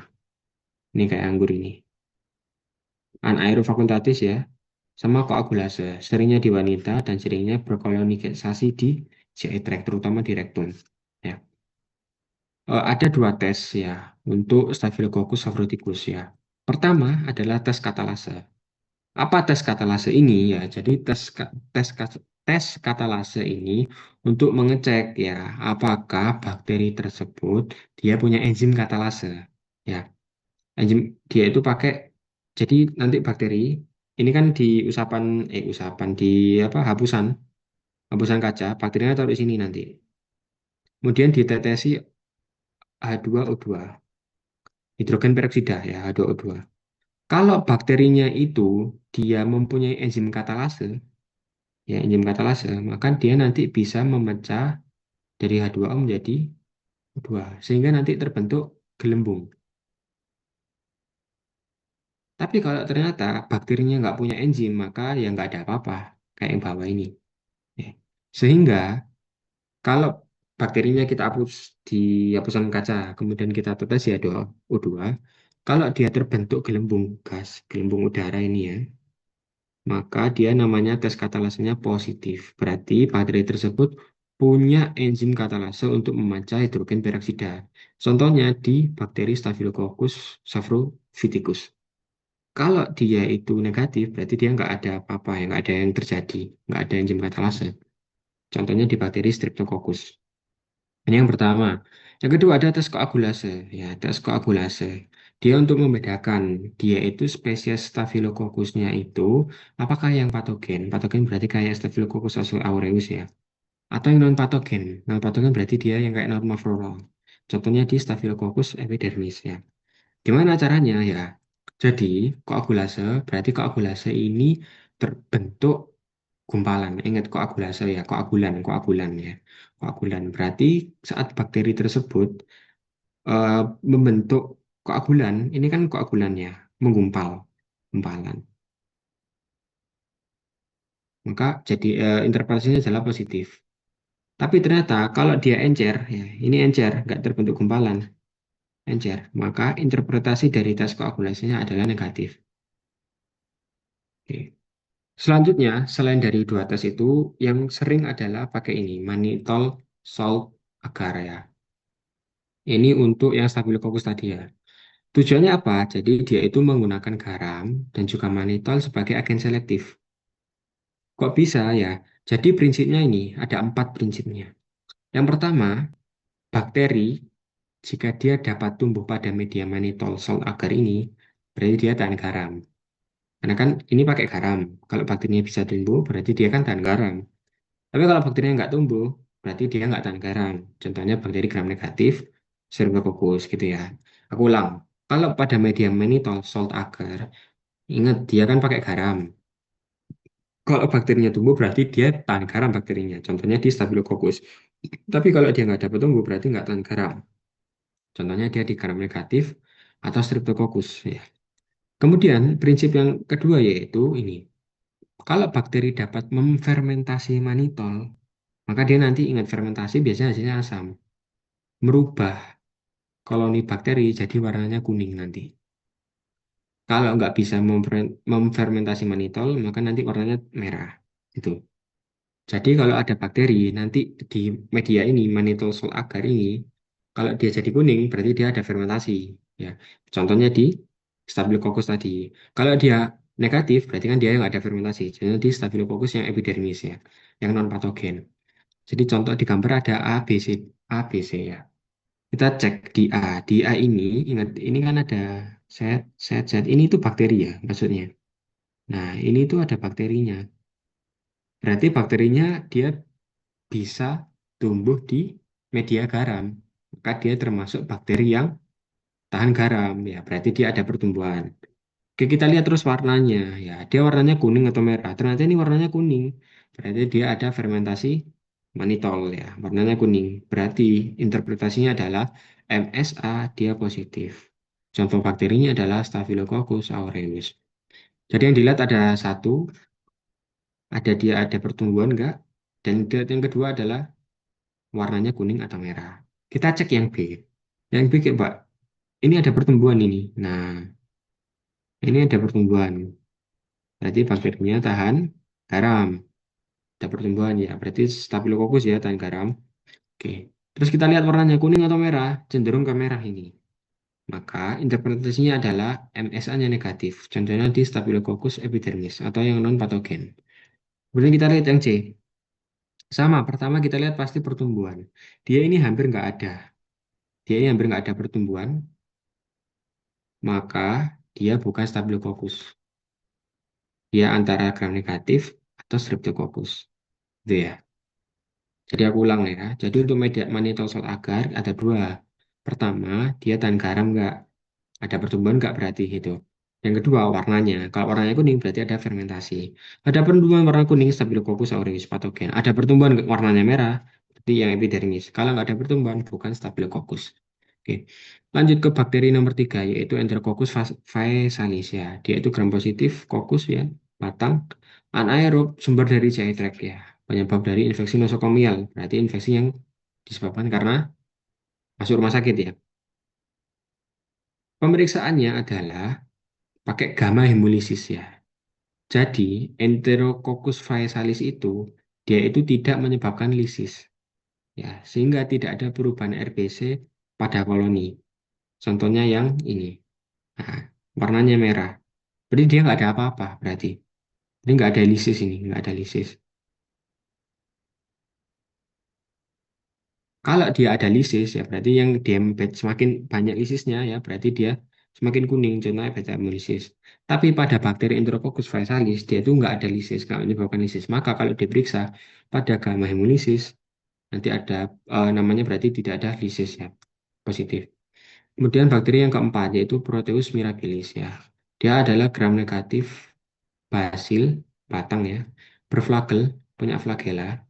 S1: Ini kayak anggur ini. Anaerob fakultatis ya. Sama koagulase. Seringnya di wanita dan seringnya berkolonisasi di GI tract, terutama di rektum. Ya. Ada dua tes ya untuk Staphylococcus saprophyticus ya. Pertama adalah tes katalase. Apa tes katalase ini ya? Jadi tes katalase ini untuk mengecek ya apakah bakteri tersebut dia punya enzim katalase. Ya, enzim dia itu pakai, jadi nanti bakteri ini kan di usapan di apa hapusan kaca, bakterinya taruh di sini nanti. Kemudian ditetesi H2O2, hidrogen peroksida ya, H2O2. Kalau bakterinya itu dia mempunyai enzim katalase, ya enzim katalase, maka dia nanti bisa memecah dari H2O menjadi O2, sehingga nanti terbentuk gelembung. Tapi kalau ternyata bakterinya nggak punya enzim, maka ya nggak ada apa-apa, kayak yang bawah ini. Ya. Sehingga kalau bakterinya kita hapus di hapusan kaca, kemudian kita tetes ya O2, kalau dia terbentuk gelembung gas, gelembung udara ini ya, maka dia namanya tes katalasenya positif. Berarti bakteri tersebut punya enzim katalase untuk memecah hidrogen peroksida. Contohnya di bakteri Staphylococcus saprophyticus. Kalau dia itu negatif, berarti dia nggak ada apa-apa, ya, nggak ada yang terjadi, nggak ada enzim katalase. Contohnya di bakteri Streptococcus. Ini yang pertama. Yang kedua ada tes koagulase. Ya, tes koagulase. Dia untuk membedakan dia itu spesies Staphylococcusnya itu apakah yang patogen. Patogen berarti kayak Staphylococcus aureus ya. Atau yang non patogen. Non patogen berarti dia yang kayak normoflora. Contohnya di Staphylococcus epidermis ya. Gimana caranya ya? Jadi koagulase berarti koagulase ini terbentuk gumpalan. Ingat koagulase ya, koagulan ya. Koagulan berarti saat bakteri tersebut eh, membentuk koagulan, ini kan koagulannya menggumpal, gumpalan. Maka jadi interpretasinya adalah positif. Tapi ternyata kalau dia encer, ya ini encer, nggak terbentuk gumpalan, encer. Maka interpretasi dari tes koagulasinya adalah negatif. Oke. Selanjutnya, selain dari dua tes itu, yang sering adalah pakai ini, mannitol salt agar ya. Ini untuk yang Staphylococcus tadi ya. Tujuannya apa? Jadi dia itu menggunakan garam dan juga mannitol sebagai agen selektif. Kok bisa ya? Jadi prinsipnya ini ada 4 prinsipnya. Yang pertama, bakteri jika dia dapat tumbuh pada media mannitol salt agar ini, berarti dia tahan garam. Karena kan ini pakai garam. Kalau bakterinya bisa tumbuh, berarti dia kan tahan garam. Tapi kalau bakterinya nggak tumbuh, berarti dia nggak tahan garam. Contohnya bakteri gram negatif, Streptococcus gitu ya. Aku ulang, kalau pada media mannitol salt agar, ingat dia kan pakai garam. Kalau bakterinya tumbuh berarti dia tahan garam bakterinya. Contohnya di Staphylococcus. Tapi kalau dia nggak dapat tumbuh berarti nggak tahan garam. Contohnya dia di gram negatif atau Streptococcus ya. Kemudian prinsip yang kedua yaitu ini. Kalau bakteri dapat memfermentasi mannitol, maka dia nanti ingat fermentasi biasanya hasilnya asam. Merubah koloni bakteri jadi warnanya kuning nanti. Kalau nggak bisa memfermentasi mannitol, maka nanti warnanya merah. Gitu. Jadi kalau ada bakteri nanti di media ini, mannitol salt agar ini, kalau dia jadi kuning berarti dia ada fermentasi. Ya, contohnya di Staphylococcus tadi. Kalau dia negatif berarti kan dia yang nggak ada fermentasi. Jadi di Staphylococcus yang epidermis ya, yang non patogen. Jadi contoh di gambar ada A, B, C ya. Kita cek di A. Di A ini, ingat ini kan ada Z. Ini itu bakteri ya maksudnya. Nah, ini tuh ada bakterinya. Berarti bakterinya dia bisa tumbuh di media garam. Maka dia termasuk bakteri yang tahan garam ya. Berarti dia ada pertumbuhan. Oke, kita lihat terus warnanya ya. Dia warnanya kuning atau merah. Ternyata ini warnanya kuning. Berarti dia ada fermentasi manitol ya. Warnanya kuning. Berarti interpretasinya adalah MSA dia positif. Contoh bakterinya adalah Staphylococcus aureus. Jadi yang dilihat ada satu, ada dia ada pertumbuhan enggak? Dan yang kedua adalah warnanya kuning atau merah. Kita cek yang B. Yang B, Pak, ini ada pertumbuhan ini. Nah, ini ada pertumbuhan. Berarti bakterinya tahan garam. Ada pertumbuhan ya. Berarti Staphylococcus ya tahan garam. Oke. Terus kita lihat warnanya kuning atau merah. Cenderung ke merah ini. Maka interpretasinya adalah MSA-nya negatif. Contohnya di Staphylococcus epidermis atau yang non patogen. Kemudian kita lihat yang C. Sama, pertama kita lihat pasti pertumbuhan. Dia ini hampir nggak ada. Dia ini hampir nggak ada pertumbuhan. Maka dia bukan Staphylococcus. Dia antara gram negatif atau Streptococcus. Itu ya. Jadi aku ulang ya. Jadi untuk media mannitol agar ada dua. Pertama, dia tahan garam nggak? Ada pertumbuhan nggak berarti itu. Yang kedua, warnanya. Kalau warnanya kuning berarti ada fermentasi. Ada pertumbuhan warna kuning, Staphylococcus aureus patogen. Ada pertumbuhan warnanya merah, berarti yang epidermis. Kalau nggak ada pertumbuhan, bukan Staphylococcus. Oke. Lanjut ke bakteri nomor tiga, yaitu Enterococcus faecalis ya. Dia itu gram positif, kokus ya, batang, anaerob, sumber dari GI tract ya. Penyebab dari infeksi nosokomial, berarti infeksi yang disebabkan karena masuk rumah sakit ya. Pemeriksaannya adalah pakai gamma hemolysis ya. Jadi, Enterococcus faecalis itu dia itu tidak menyebabkan lisis ya, sehingga tidak ada perubahan RBC pada koloni. Contohnya yang ini. Nah, warnanya merah. Berarti dia nggak ada apa-apa berarti. Ini nggak ada lisis ini, nggak ada lisis. Kalau dia ada lisis ya berarti yang diabetes semakin banyak lisisnya ya berarti dia semakin kuning, contohnya beta hemolysis. Tapi pada bakteri Enterococcus faecalis dia itu nggak ada lisis, nggak menyebabkan lisis. Maka kalau diperiksa pada gamma hemolysis nanti ada namanya berarti tidak ada lisis ya, positif. Kemudian bakteri yang keempat yaitu Proteus mirabilis ya. Dia adalah gram negatif basil batang ya, berflagel, punya flagela,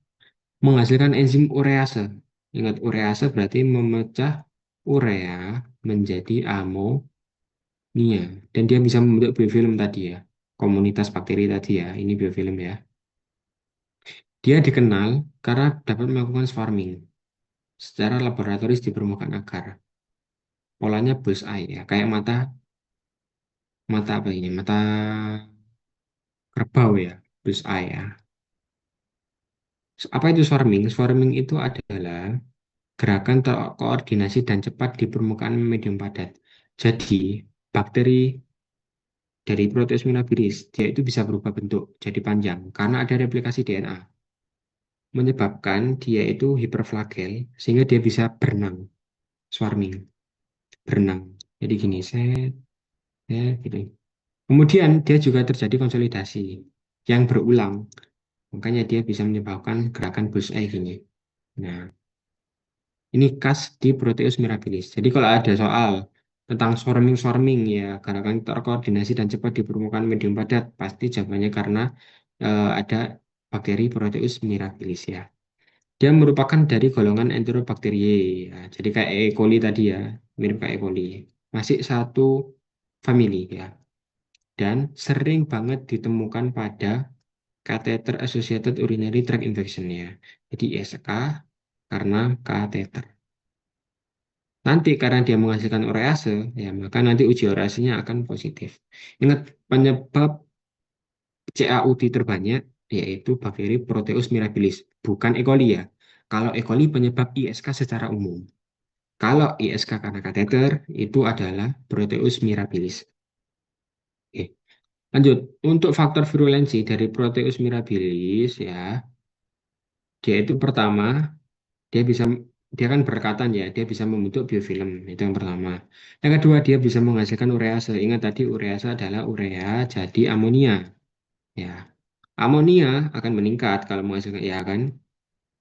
S1: menghasilkan enzim urease. Ingat urease berarti memecah urea menjadi amonia dan dia bisa membentuk biofilm tadi ya. Komunitas bakteri tadi ya, ini biofilm ya. Dia dikenal karena dapat melakukan swarming secara laboratoris di permukaan agar. Polanya bull's eye ya, kayak mata mata apa ini? Mata kerbau ya, bull's eye ya. Apa itu swarming? Swarming itu adalah gerakan terkoordinasi dan cepat di permukaan medium padat. Jadi, bakteri dari Proteus mirabilis, dia itu bisa berubah bentuk jadi panjang karena ada replikasi DNA, menyebabkan dia itu hiperflagel sehingga dia bisa berenang, swarming, berenang. Jadi gini, gitu. Kemudian dia juga terjadi konsolidasi yang berulang. Makanya dia bisa menyebabkan gerakan bullseye gini. Nah, ini khas di Proteus mirabilis. Jadi kalau ada soal tentang swarming-swarming ya, gerakan terkoordinasi dan cepat di permukaan medium padat, pasti jawabannya karena ada bakteri Proteus mirabilis ya. Dia merupakan dari golongan Enterobacteriae ya. Jadi kayak E. coli tadi ya, mirip kayak E. coli. Masih satu famili ya. Dan sering banget ditemukan pada catheter associated urinary tract infection ya. Jadi ISK karena kateter. Nanti karena dia menghasilkan urease, ya maka nanti uji ureasenya akan positif. Ingat penyebab CAUT terbanyak yaitu bakteri Proteus mirabilis, bukan E. coli ya. Kalau E. coli penyebab ISK secara umum. Kalau ISK karena kateter itu adalah Proteus mirabilis. Oke, lanjut. Untuk faktor virulensi dari Proteus mirabilis ya, dia itu pertama dia bisa dia kan berkatan ya, dia bisa membentuk biofilm, itu yang pertama. Yang kedua, dia bisa menghasilkan urease. Ingat tadi urease adalah urea jadi amonia ya. Amonia akan meningkat kalau menghasilkan ya kan,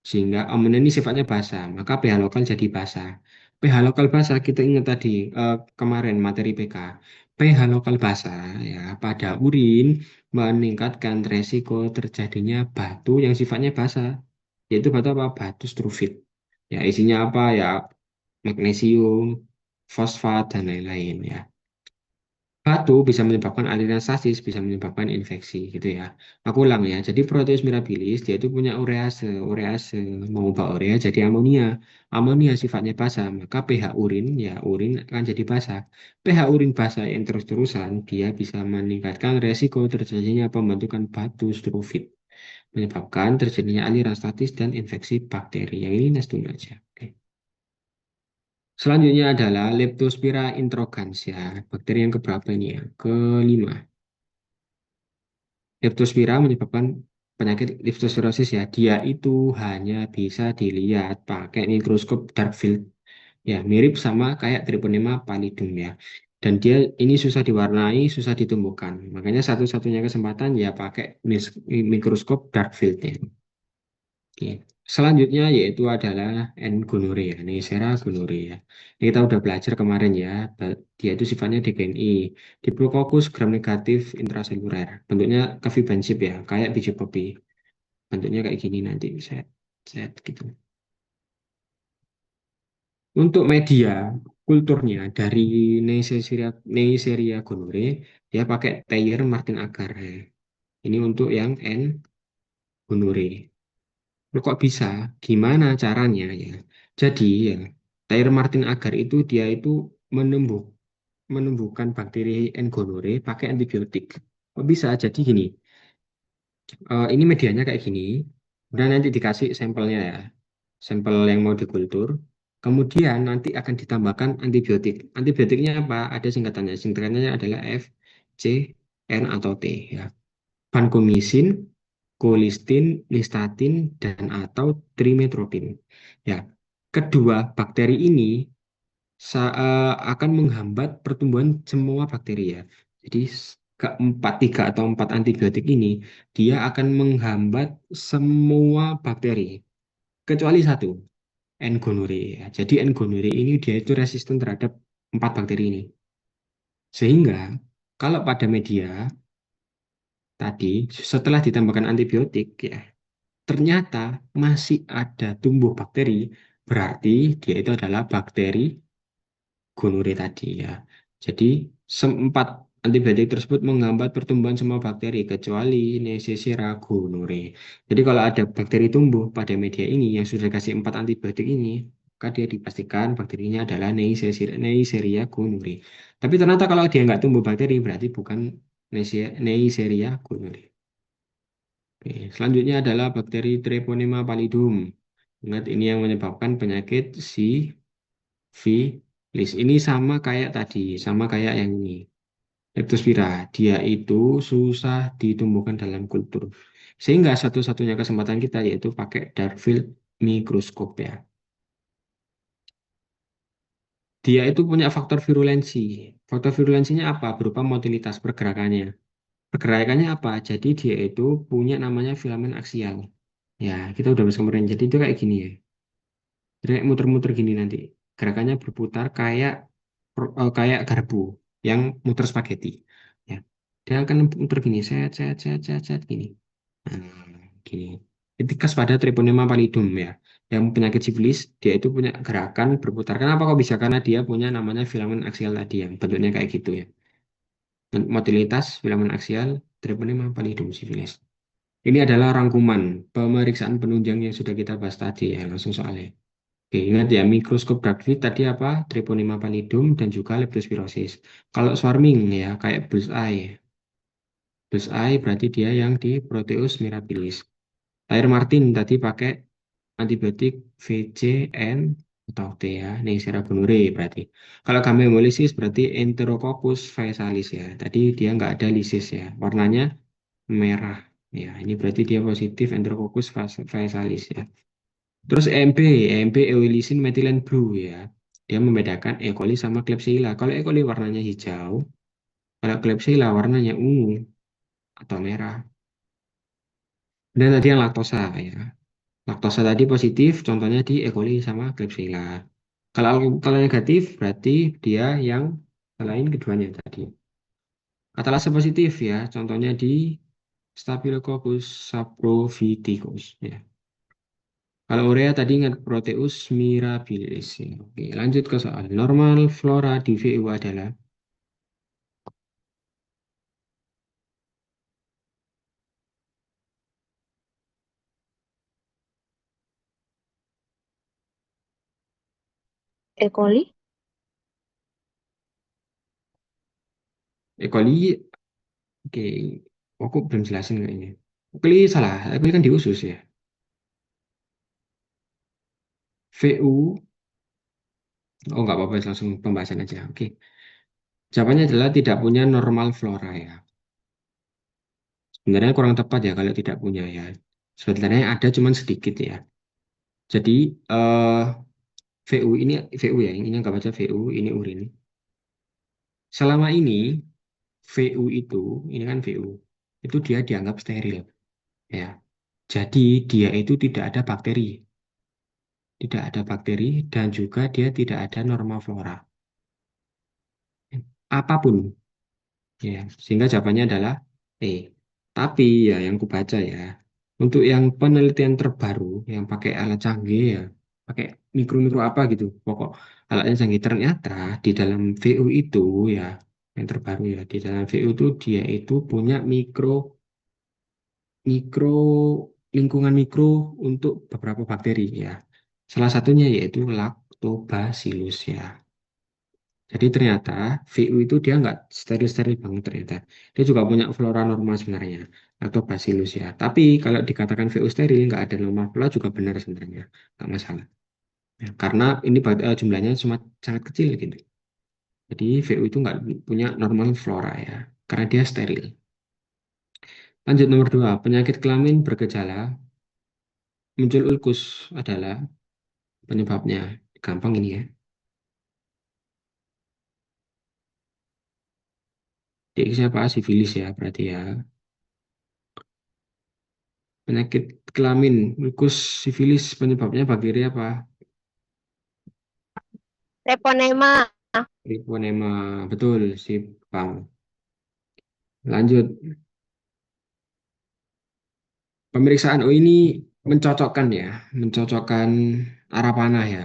S1: sehingga amonia ini sifatnya basa, maka pH lokal jadi basa. pH lokal basa kita ingat tadi kemarin materi PK. pH lokal basa ya pada urin meningkatkan resiko terjadinya batu yang sifatnya basa, yaitu batu apa? Batu struvit. Ya isinya apa ya? Magnesium, fosfat dan lain-lain ya. Batu bisa menyebabkan aliran stasis, bisa menyebabkan infeksi gitu ya. Aku ulang ya. Jadi Proteus mirabilis dia itu punya urease, urease mengubah urea jadi amonia. Amonia sifatnya basa, maka pH urin ya urin akan jadi basa. pH urin basa yang terus-terusan dia bisa meningkatkan resiko terjadinya pembentukan batu struvit, menyebabkan terjadinya aliran statis dan infeksi bakteri. Yang ini nas dulu aja. Oke. Selanjutnya adalah Leptospira introgans ya. Bakteri yang keberapa ini ya? Kelima. Leptospira menyebabkan penyakit leptospirosis ya. Dia itu hanya bisa dilihat pakai mikroskop dark field. Ya, mirip sama kayak Treponema pallidum ya. Dan dia ini susah diwarnai, susah ditumbuhkan. Makanya satu-satunya kesempatan ya pakai mikroskop dark field ya. Oke. Selanjutnya yaitu adalah N. gonorrhea, Neisseria gonorrhea. Ini kita udah belajar kemarin ya, dia itu sifatnya DGNI, Diplococcus gram negatif intraseluler. Bentuknya kefibrensip ya, kayak biji kopi. Bentuknya kayak gini nanti, set, set gitu. Untuk media kulturnya dari Neisseria gonorrhea, dia pakai Thayer Martin agar. Ya. Ini untuk yang N. gonorrhea. Loh, kok bisa? Gimana caranya ya? Jadi ya, Thayer Martin agar itu dia itu menumbuh menumbuhkan bakteri N. gonorrhoeae pakai antibiotik. Kok bisa? Jadi gini, ini medianya kayak gini. Udah nanti dikasih sampelnya ya, sampel yang mau dikultur. Kemudian nanti akan ditambahkan antibiotik. Antibiotiknya apa? Ada singkatannya. Singkatannya adalah F, C, N atau T ya. Vancomycin, colistin, nystatin, dan atau trimetopin. Ya, kedua bakteri ini akan menghambat pertumbuhan semua bakteri ya. Jadi keempat, tiga atau empat antibiotik ini dia akan menghambat semua bakteri kecuali satu, N. gonorrhoeae. Jadi N. gonorrhoeae ini dia itu resisten terhadap empat bakteri ini. Sehingga kalau pada media tadi setelah ditambahkan antibiotik ya ternyata masih ada tumbuh bakteri, berarti dia itu adalah bakteri gonorrhea tadi ya. Jadi sempat antibiotik tersebut menghambat pertumbuhan semua bakteri kecuali Neisseria gonorrhoeae. Jadi kalau ada bakteri tumbuh pada media ini yang sudah dikasih empat antibiotik ini, maka dia dipastikan bakterinya adalah Neisseria gonorrhoeae. Tapi ternyata kalau dia nggak tumbuh bakteri berarti bukan Neisseria gonorrhoeae. Oke, selanjutnya adalah bakteri Treponema pallidum. Ingat ini yang menyebabkan penyakit sifilis. Ini sama kayak tadi, sama kayak yang ini. Leptospira, dia itu susah ditumbuhkan dalam kultur. Sehingga satu-satunya kesempatan kita yaitu pakai dark field mikroskop ya. Dia itu punya faktor virulensi. Faktor virulensinya apa? Berupa motilitas pergerakannya. Pergerakannya apa? Jadi dia itu punya namanya filamen aksial. Ya, kita udah bahas kemarin. Jadi itu kayak gini ya. Jadi kayak muter-muter gini nanti. Gerakannya berputar kayak kayak garpu yang muter spaghetti. Ya. Dia akan muter gini, set, set, set, set, set, gini. Gini. Itu khas pada Treponema pallidum ya. Yang penyakit sifilis, dia itu punya gerakan berputar. Kenapa kok bisa? Karena dia punya namanya filamen aksial tadi yang bentuknya kayak gitu ya. Motilitas filamen aksial Treponema pallidum sifilis. Ini adalah rangkuman pemeriksaan penunjang yang sudah kita bahas tadi ya, langsung soalnya. Oke, ingat ya, mikroskop Darkfield tadi apa? Treponema pallidum dan juga leptospirosis. Kalau swarming ya, kayak bullseye. Bullseye berarti dia yang di Proteus mirabilis. Air Martin tadi pakai antibiotik VCN atau T ya, Neisseria gonorrhoeae berarti. Kalau gamma hemolysis berarti Enterococcus faecalis ya. Tadi dia nggak ada lisis ya, warnanya merah. Ya, ini berarti dia positif Enterococcus faecalis ya. Terus EMP Eolysin Methylene Blue ya. Dia membedakan E. coli sama Klebsiella. Kalau E. coli warnanya hijau, kalau Klebsiella warnanya ungu atau merah. Dan tadi yang laktosa ya. Laktosa tadi positif, contohnya di E. coli sama Klebsiella. Kalau negatif berarti dia yang selain keduanya tadi. Katalase positif ya, contohnya di Staphylococcus saprophyticus ya. Kalau urea tadi ingat Proteus mirabilis ya. Oke, lanjut ke soal. Normal flora di VU adalah
S2: E. coli,
S1: E. coli. Oke, aku belum jelasin kayaknya. E. coli salah, E. coli kan di usus ya. VU, oh nggak apa-apa, langsung pembahasan aja. Oke, jawabannya adalah tidak punya normal flora ya. Sebenarnya kurang tepat ya kalau tidak punya ya. Sebenarnya ada cuman sedikit ya. Jadi eh, VU ini VU ya, ini nggak baca VU, ini urin. Selama ini VU itu, ini kan VU, itu dia dianggap steril ya. Jadi dia itu tidak ada bakteri dan juga dia tidak ada norma flora apapun ya. Sehingga jawabannya adalah E. Tapi ya yang kubaca ya, untuk yang penelitian terbaru yang pakai alat canggih ya, pakai mikro-mikro apa gitu, pokok alatnya canggih ternyata di dalam VU itu ya, yang terbaru ya, di dalam VU itu dia itu punya mikro lingkungan mikro untuk beberapa bakteri ya. Salah satunya yaitu Lactobacillus ya. Jadi ternyata VU itu dia nggak steril-steril banget ternyata. Dia juga punya flora normal sebenarnya. Lactobacillus ya. Tapi kalau dikatakan VU steril nggak ada normal flora juga benar sebenarnya. Nggak masalah. Ya, karena ini jumlahnya cuma sangat kecil gitu. Jadi VU itu nggak punya normal flora ya. Karena dia steril. Lanjut nomor 2. Penyakit kelamin bergejala muncul ulkus adalah penyebabnya. Gampang ini ya. DX apa? Sifilis ya berarti ya. Penyakit kelamin, ulkus, sifilis, penyebabnya bakteri apa?
S2: treponema,
S1: Triponema, betul, sip, Bang. Lanjut, pemeriksaan. Oh ini mencocokkan ya, mencocokkan arah panah ya.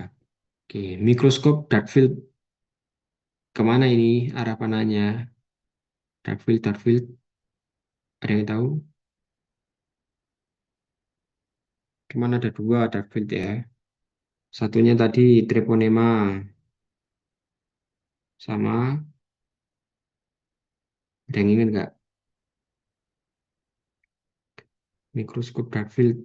S1: Oke, mikroskop dark field, kemana ini arah panahnya? Dark field, ada yang tahu? Kemana ada dua dark field ya? Satunya tadi treponema, sama, ada yang ingat nggak? Mikroskop dark field,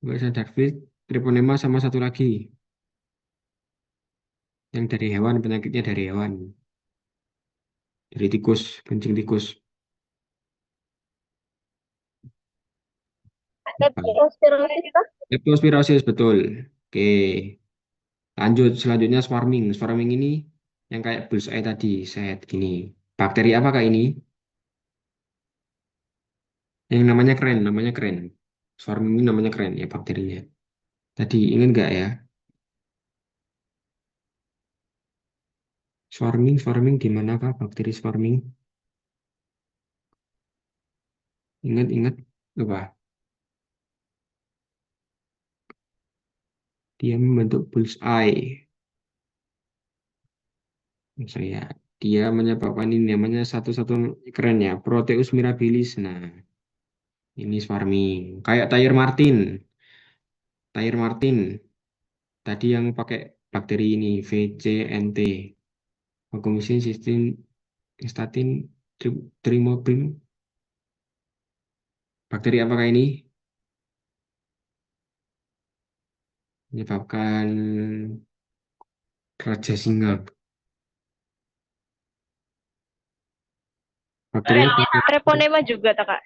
S1: nggak bisa dark field, treponema sama satu lagi, yang dari hewan, penyakitnya dari hewan. Dari tikus, kencing tikus. Apa?
S2: Leptospirosis kah?
S1: Leptospirosis betul. Oke, lanjut selanjutnya swarming. Swarming ini yang kayak bullseye tadi, set gini. Bakteri apakah ini? Yang namanya keren. Swarming ini namanya keren ya bakterinya. Tadi ingat nggak ya? Swarming di manakah bakteri swarming? Ingat-ingat apa? Dia membentuk bullseye. Saya dia menyebabkan ini namanya satu-satu keren ya, Proteus mirabilis. Nah, ini swarming. Kayak Tire Martin. Tadi yang pakai bakteri ini VCNT. Vancomycin, cysteine, statin, trimoprim. Bakteri apakah ini? Menyebabkan raja singa. Bakteri apa?
S2: Treponema juga, tak Kak?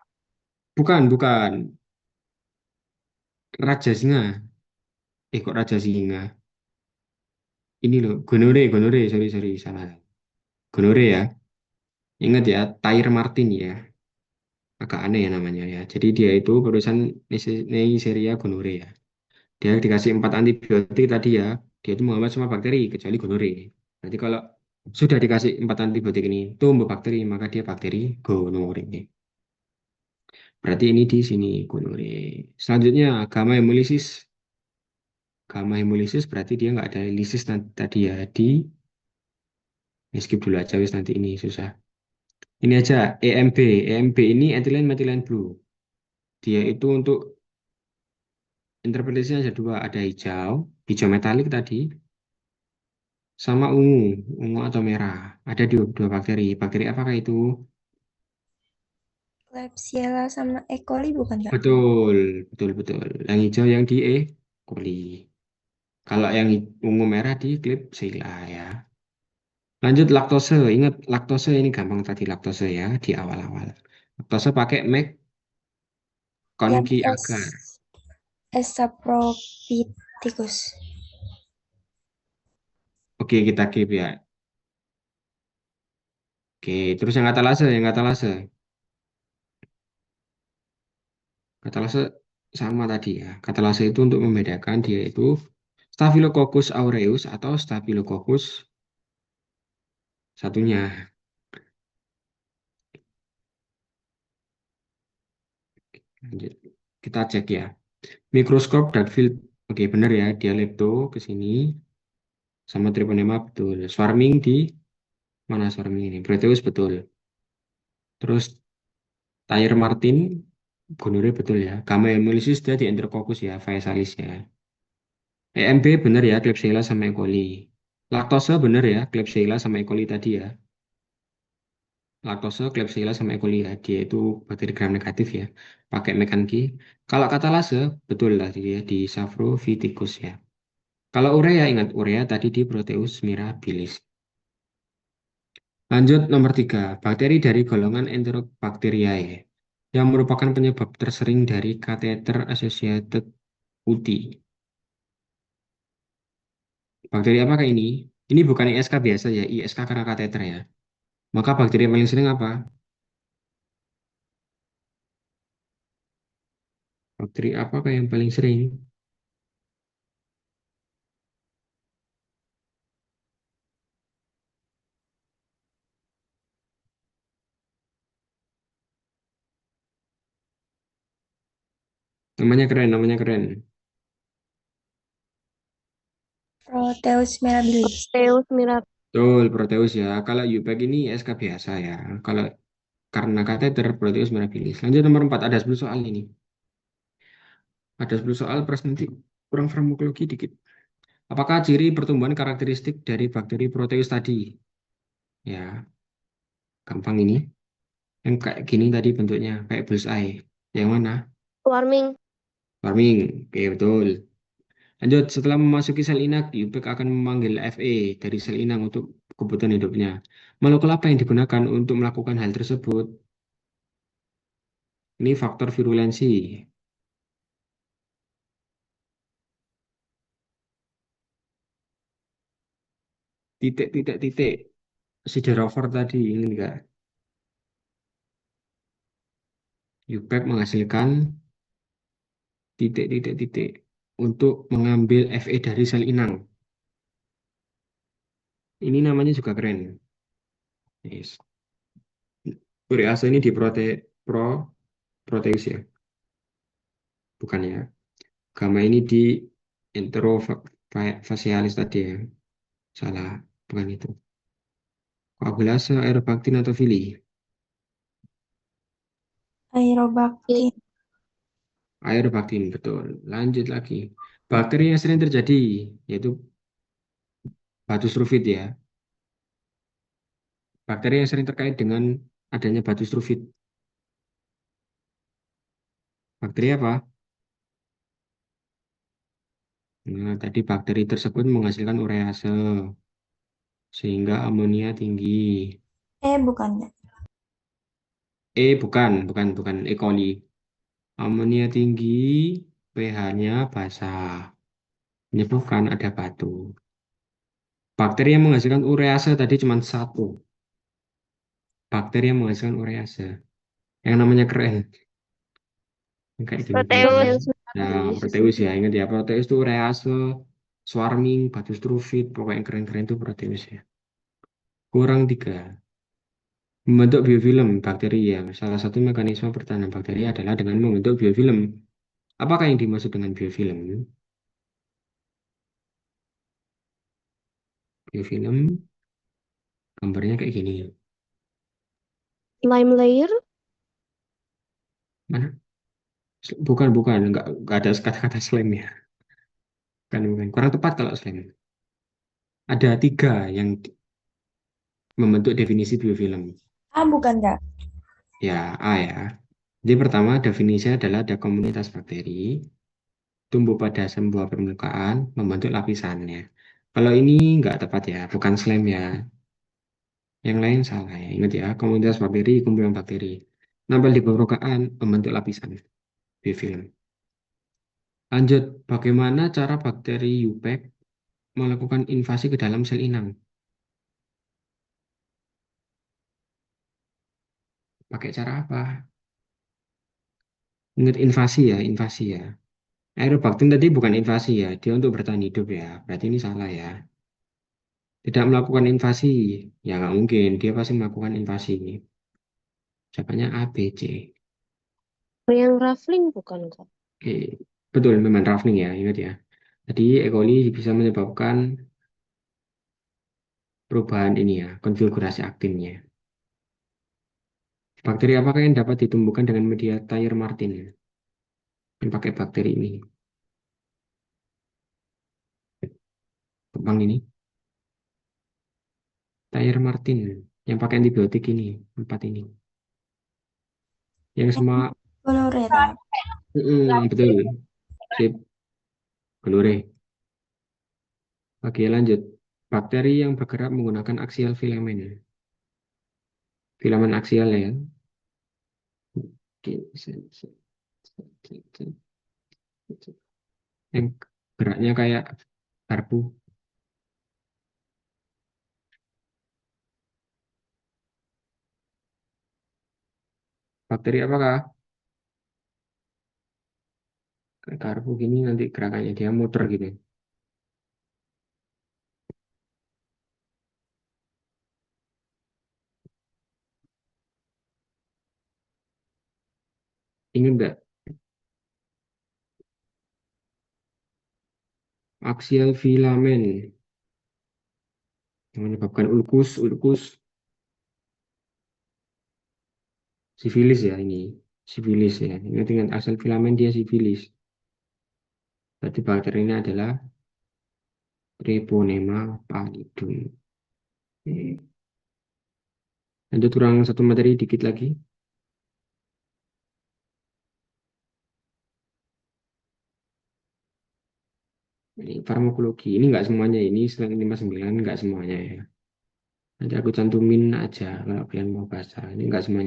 S1: Bukan. Raja singa. Kok raja singa? Ini loh, sorry, salah. Gonore ya. Ingat ya, Tire Martin ya. Agak aneh ya namanya ya. Jadi dia itu perusahaan Neisseria gonorrhea ya. Dia dikasih 4 antibiotik tadi ya. Dia itu menghambat semua bakteri kecuali gonorrhea. Nanti kalau sudah dikasih 4 antibiotik ini tumbuh bakteri, maka dia bakteri gonorrhea. Berarti ini di sini gonorrhea. Selanjutnya gamma hemolysis. Gamma hemolysis berarti dia nggak ada lisis tadi ya di skip dulu aja wis nanti ini susah. Ini aja EMB. EMB ini ethylene methylene blue. Dia itu untuk interpretasinya ada dua, ada hijau metalik tadi, sama ungu atau merah. Ada dua bakteri. Bakteri apakah itu?
S3: Klebsiella sama E. coli bukan, Kak?
S1: Betul, betul. Yang hijau yang di E. coli. Kalau yang ungu merah di Klebsiella ya. Lanjut laktose. Ingat laktose ini gampang tadi laktose ya di awal-awal. Laktose pakai Mac
S3: Yang
S1: konki
S3: S.
S1: agar.
S3: Saprophyticus.
S1: Oke, kita keep ya. Oke, terus yang kata lase. Katalase sama tadi ya. Katalase itu untuk membedakan dia itu Staphylococcus aureus atau Staphylococcus satunya. Lanjut. Kita cek ya. Mikroskop dark field. Oke, benar ya. Dia lepto ke sini sama Treponema betul. Swarming di mana swarming ini? Proteus betul. Terus Thayer Martin gonorrhea betul ya. Gamma hemolysis dia di Enterococcus ya, Phaesalis ya. EMB benar ya, Klebsiella sama E. coli. Laktose benar ya, Klebsiella sama E. coli tadi ya. Laktose, Klebsiella sama E. coli ya. Dia itu bakteri gram negatif ya. Pakai Meccanki. Kalau katalase, betul lah dia di Saprophyticus ya. Kalau urea, ingat urea tadi di Proteus mirabilis. Lanjut nomor 3. Bakteri dari golongan Enterobacteriae yang merupakan penyebab tersering dari catheter associated UTI. Bakteri apakah ini? Ini bukan ISK biasa ya, ISK karena kateter ya. Maka bakteri yang paling sering apa? Bakteri apakah yang paling sering? Namanya keren.
S3: Proteus mirabilis.
S2: Proteus mirabilis.
S1: Betul, Proteus ya. Kalau UPEC ini SK biasa ya. Kalau karena kateter Proteus mirabilis. Lanjut nomor 4, ada 10 soal ini. Ada 10 soal, pers nanti kurang farmakologi dikit. Apakah ciri pertumbuhan karakteristik dari bakteri Proteus tadi? Ya, gampang ini. Yang kayak gini tadi bentuknya, kayak bullseye. Yang mana?
S2: Warming.
S1: Warming. Oke, betul. Lanjut, setelah memasuki sel inang, UPEC akan memanggil Fe dari sel inang untuk kebutuhan hidupnya. Molekul apa yang digunakan untuk melakukan hal tersebut? Ini faktor virulensi. titik, titik, titik. Si Rover tadi, ini enggak. UPEC menghasilkan titik, titik, titik untuk mengambil Fe dari sel inang. Ini namanya juga keren. Yes. Urease ini di proteus ya, bukan ya. Gamma ini di enterofasialis tadi ya. Salah, bukan itu. Koagulase, aerobaktin atau fili?
S3: Aerobaktin.
S1: Aerobaktin, betul. Lanjut lagi. Bakteri yang sering terjadi, yaitu batu sulfit ya. Bakteri yang sering terkait dengan adanya batu sulfit. Bakteri apa? Nah, tadi bakteri tersebut menghasilkan urease, sehingga amonia tinggi.
S3: Bukan ya.
S1: Bukan, bukan, bukan E. coli. Amonia tinggi, pH-nya basah, menyebabkan ada batu. Bakteri yang menghasilkan urease tadi cuma satu. Bakteri yang menghasilkan urease. Yang namanya keren. Kayak gini-gini.
S2: Proteus
S1: Nah,
S2: mirabilis.
S1: Proteus ya, ingat ya. Proteus itu urease, swarming, batu struvit, pokoknya yang keren-keren itu Proteus ya. Kurang tiga. Membentuk biofilm bakteri ya. Salah satu mekanisme pertahanan bakteri adalah dengan membentuk biofilm. Apakah yang dimaksud dengan biofilm? Biofilm, gambarnya kayak gini.
S2: Lime layer.
S1: Mana? Bukan, bukan. Nggak ada kata-kata slime ya. Bukan, bukan. Kurang tepat kalau slime. Ada tiga yang membentuk definisi biofilm.
S3: Bukan Kak.
S1: Ya, A ya. Jadi pertama definisinya adalah ada komunitas bakteri tumbuh pada sebuah permukaan membentuk lapisannya. Kalau ini nggak tepat ya, bukan slime ya. Yang lain salah ya. Ingat ya, komunitas bakteri, kumpulan bakteri. Nempel di permukaan membentuk lapisan biofilm. Lanjut, bagaimana cara bakteri UPEC melakukan invasi ke dalam sel inang? Pakai cara apa? Ingat invasi ya, invasi ya. Aerobaktin tadi bukan invasi ya, dia untuk bertahan hidup ya. Berarti ini salah ya. Tidak melakukan invasi, ya nggak mungkin. Dia pasti melakukan invasi. Jawabannya A, B, C.
S2: Yang raffling bukan kak?
S1: Oke, betul memang raffling ya, ingat ya. Jadi E. coli bisa menyebabkan perubahan ini ya, konfigurasi aktinnya. Bakteri apakah yang dapat ditumbuhkan dengan media Thyer Martin? Yang pakai bakteri ini, Kembang ini. Thyer Martin, yang pakai antibiotik ini, empat ini. Yang semua,
S3: Chlorella.
S1: betul. Sip, gelure. Oke, lanjut. Bakteri yang bergerak menggunakan aksial filamen. Filamen aksial ya. Oke, yang geraknya kayak garpu. Bakteri apakah? Kayak garpu gini nanti gerakannya dia muter gitu. Ingat nggak? Aksial filamen yang menyebabkan ulkus, ulkus, sifilis ya ini. Sifilis ya. Ingat dengan aksial filamen dia sifilis. Berarti bakteri ini adalah Treponema pallidum. Oke. Lanjut kurang satu materi dikit lagi. Ini farmakologi. Ini nggak semuanya. Ini selain 59 nggak semuanya ya. Nanti aku cantumin aja kalau kalian mau baca. Ini nggak semuanya.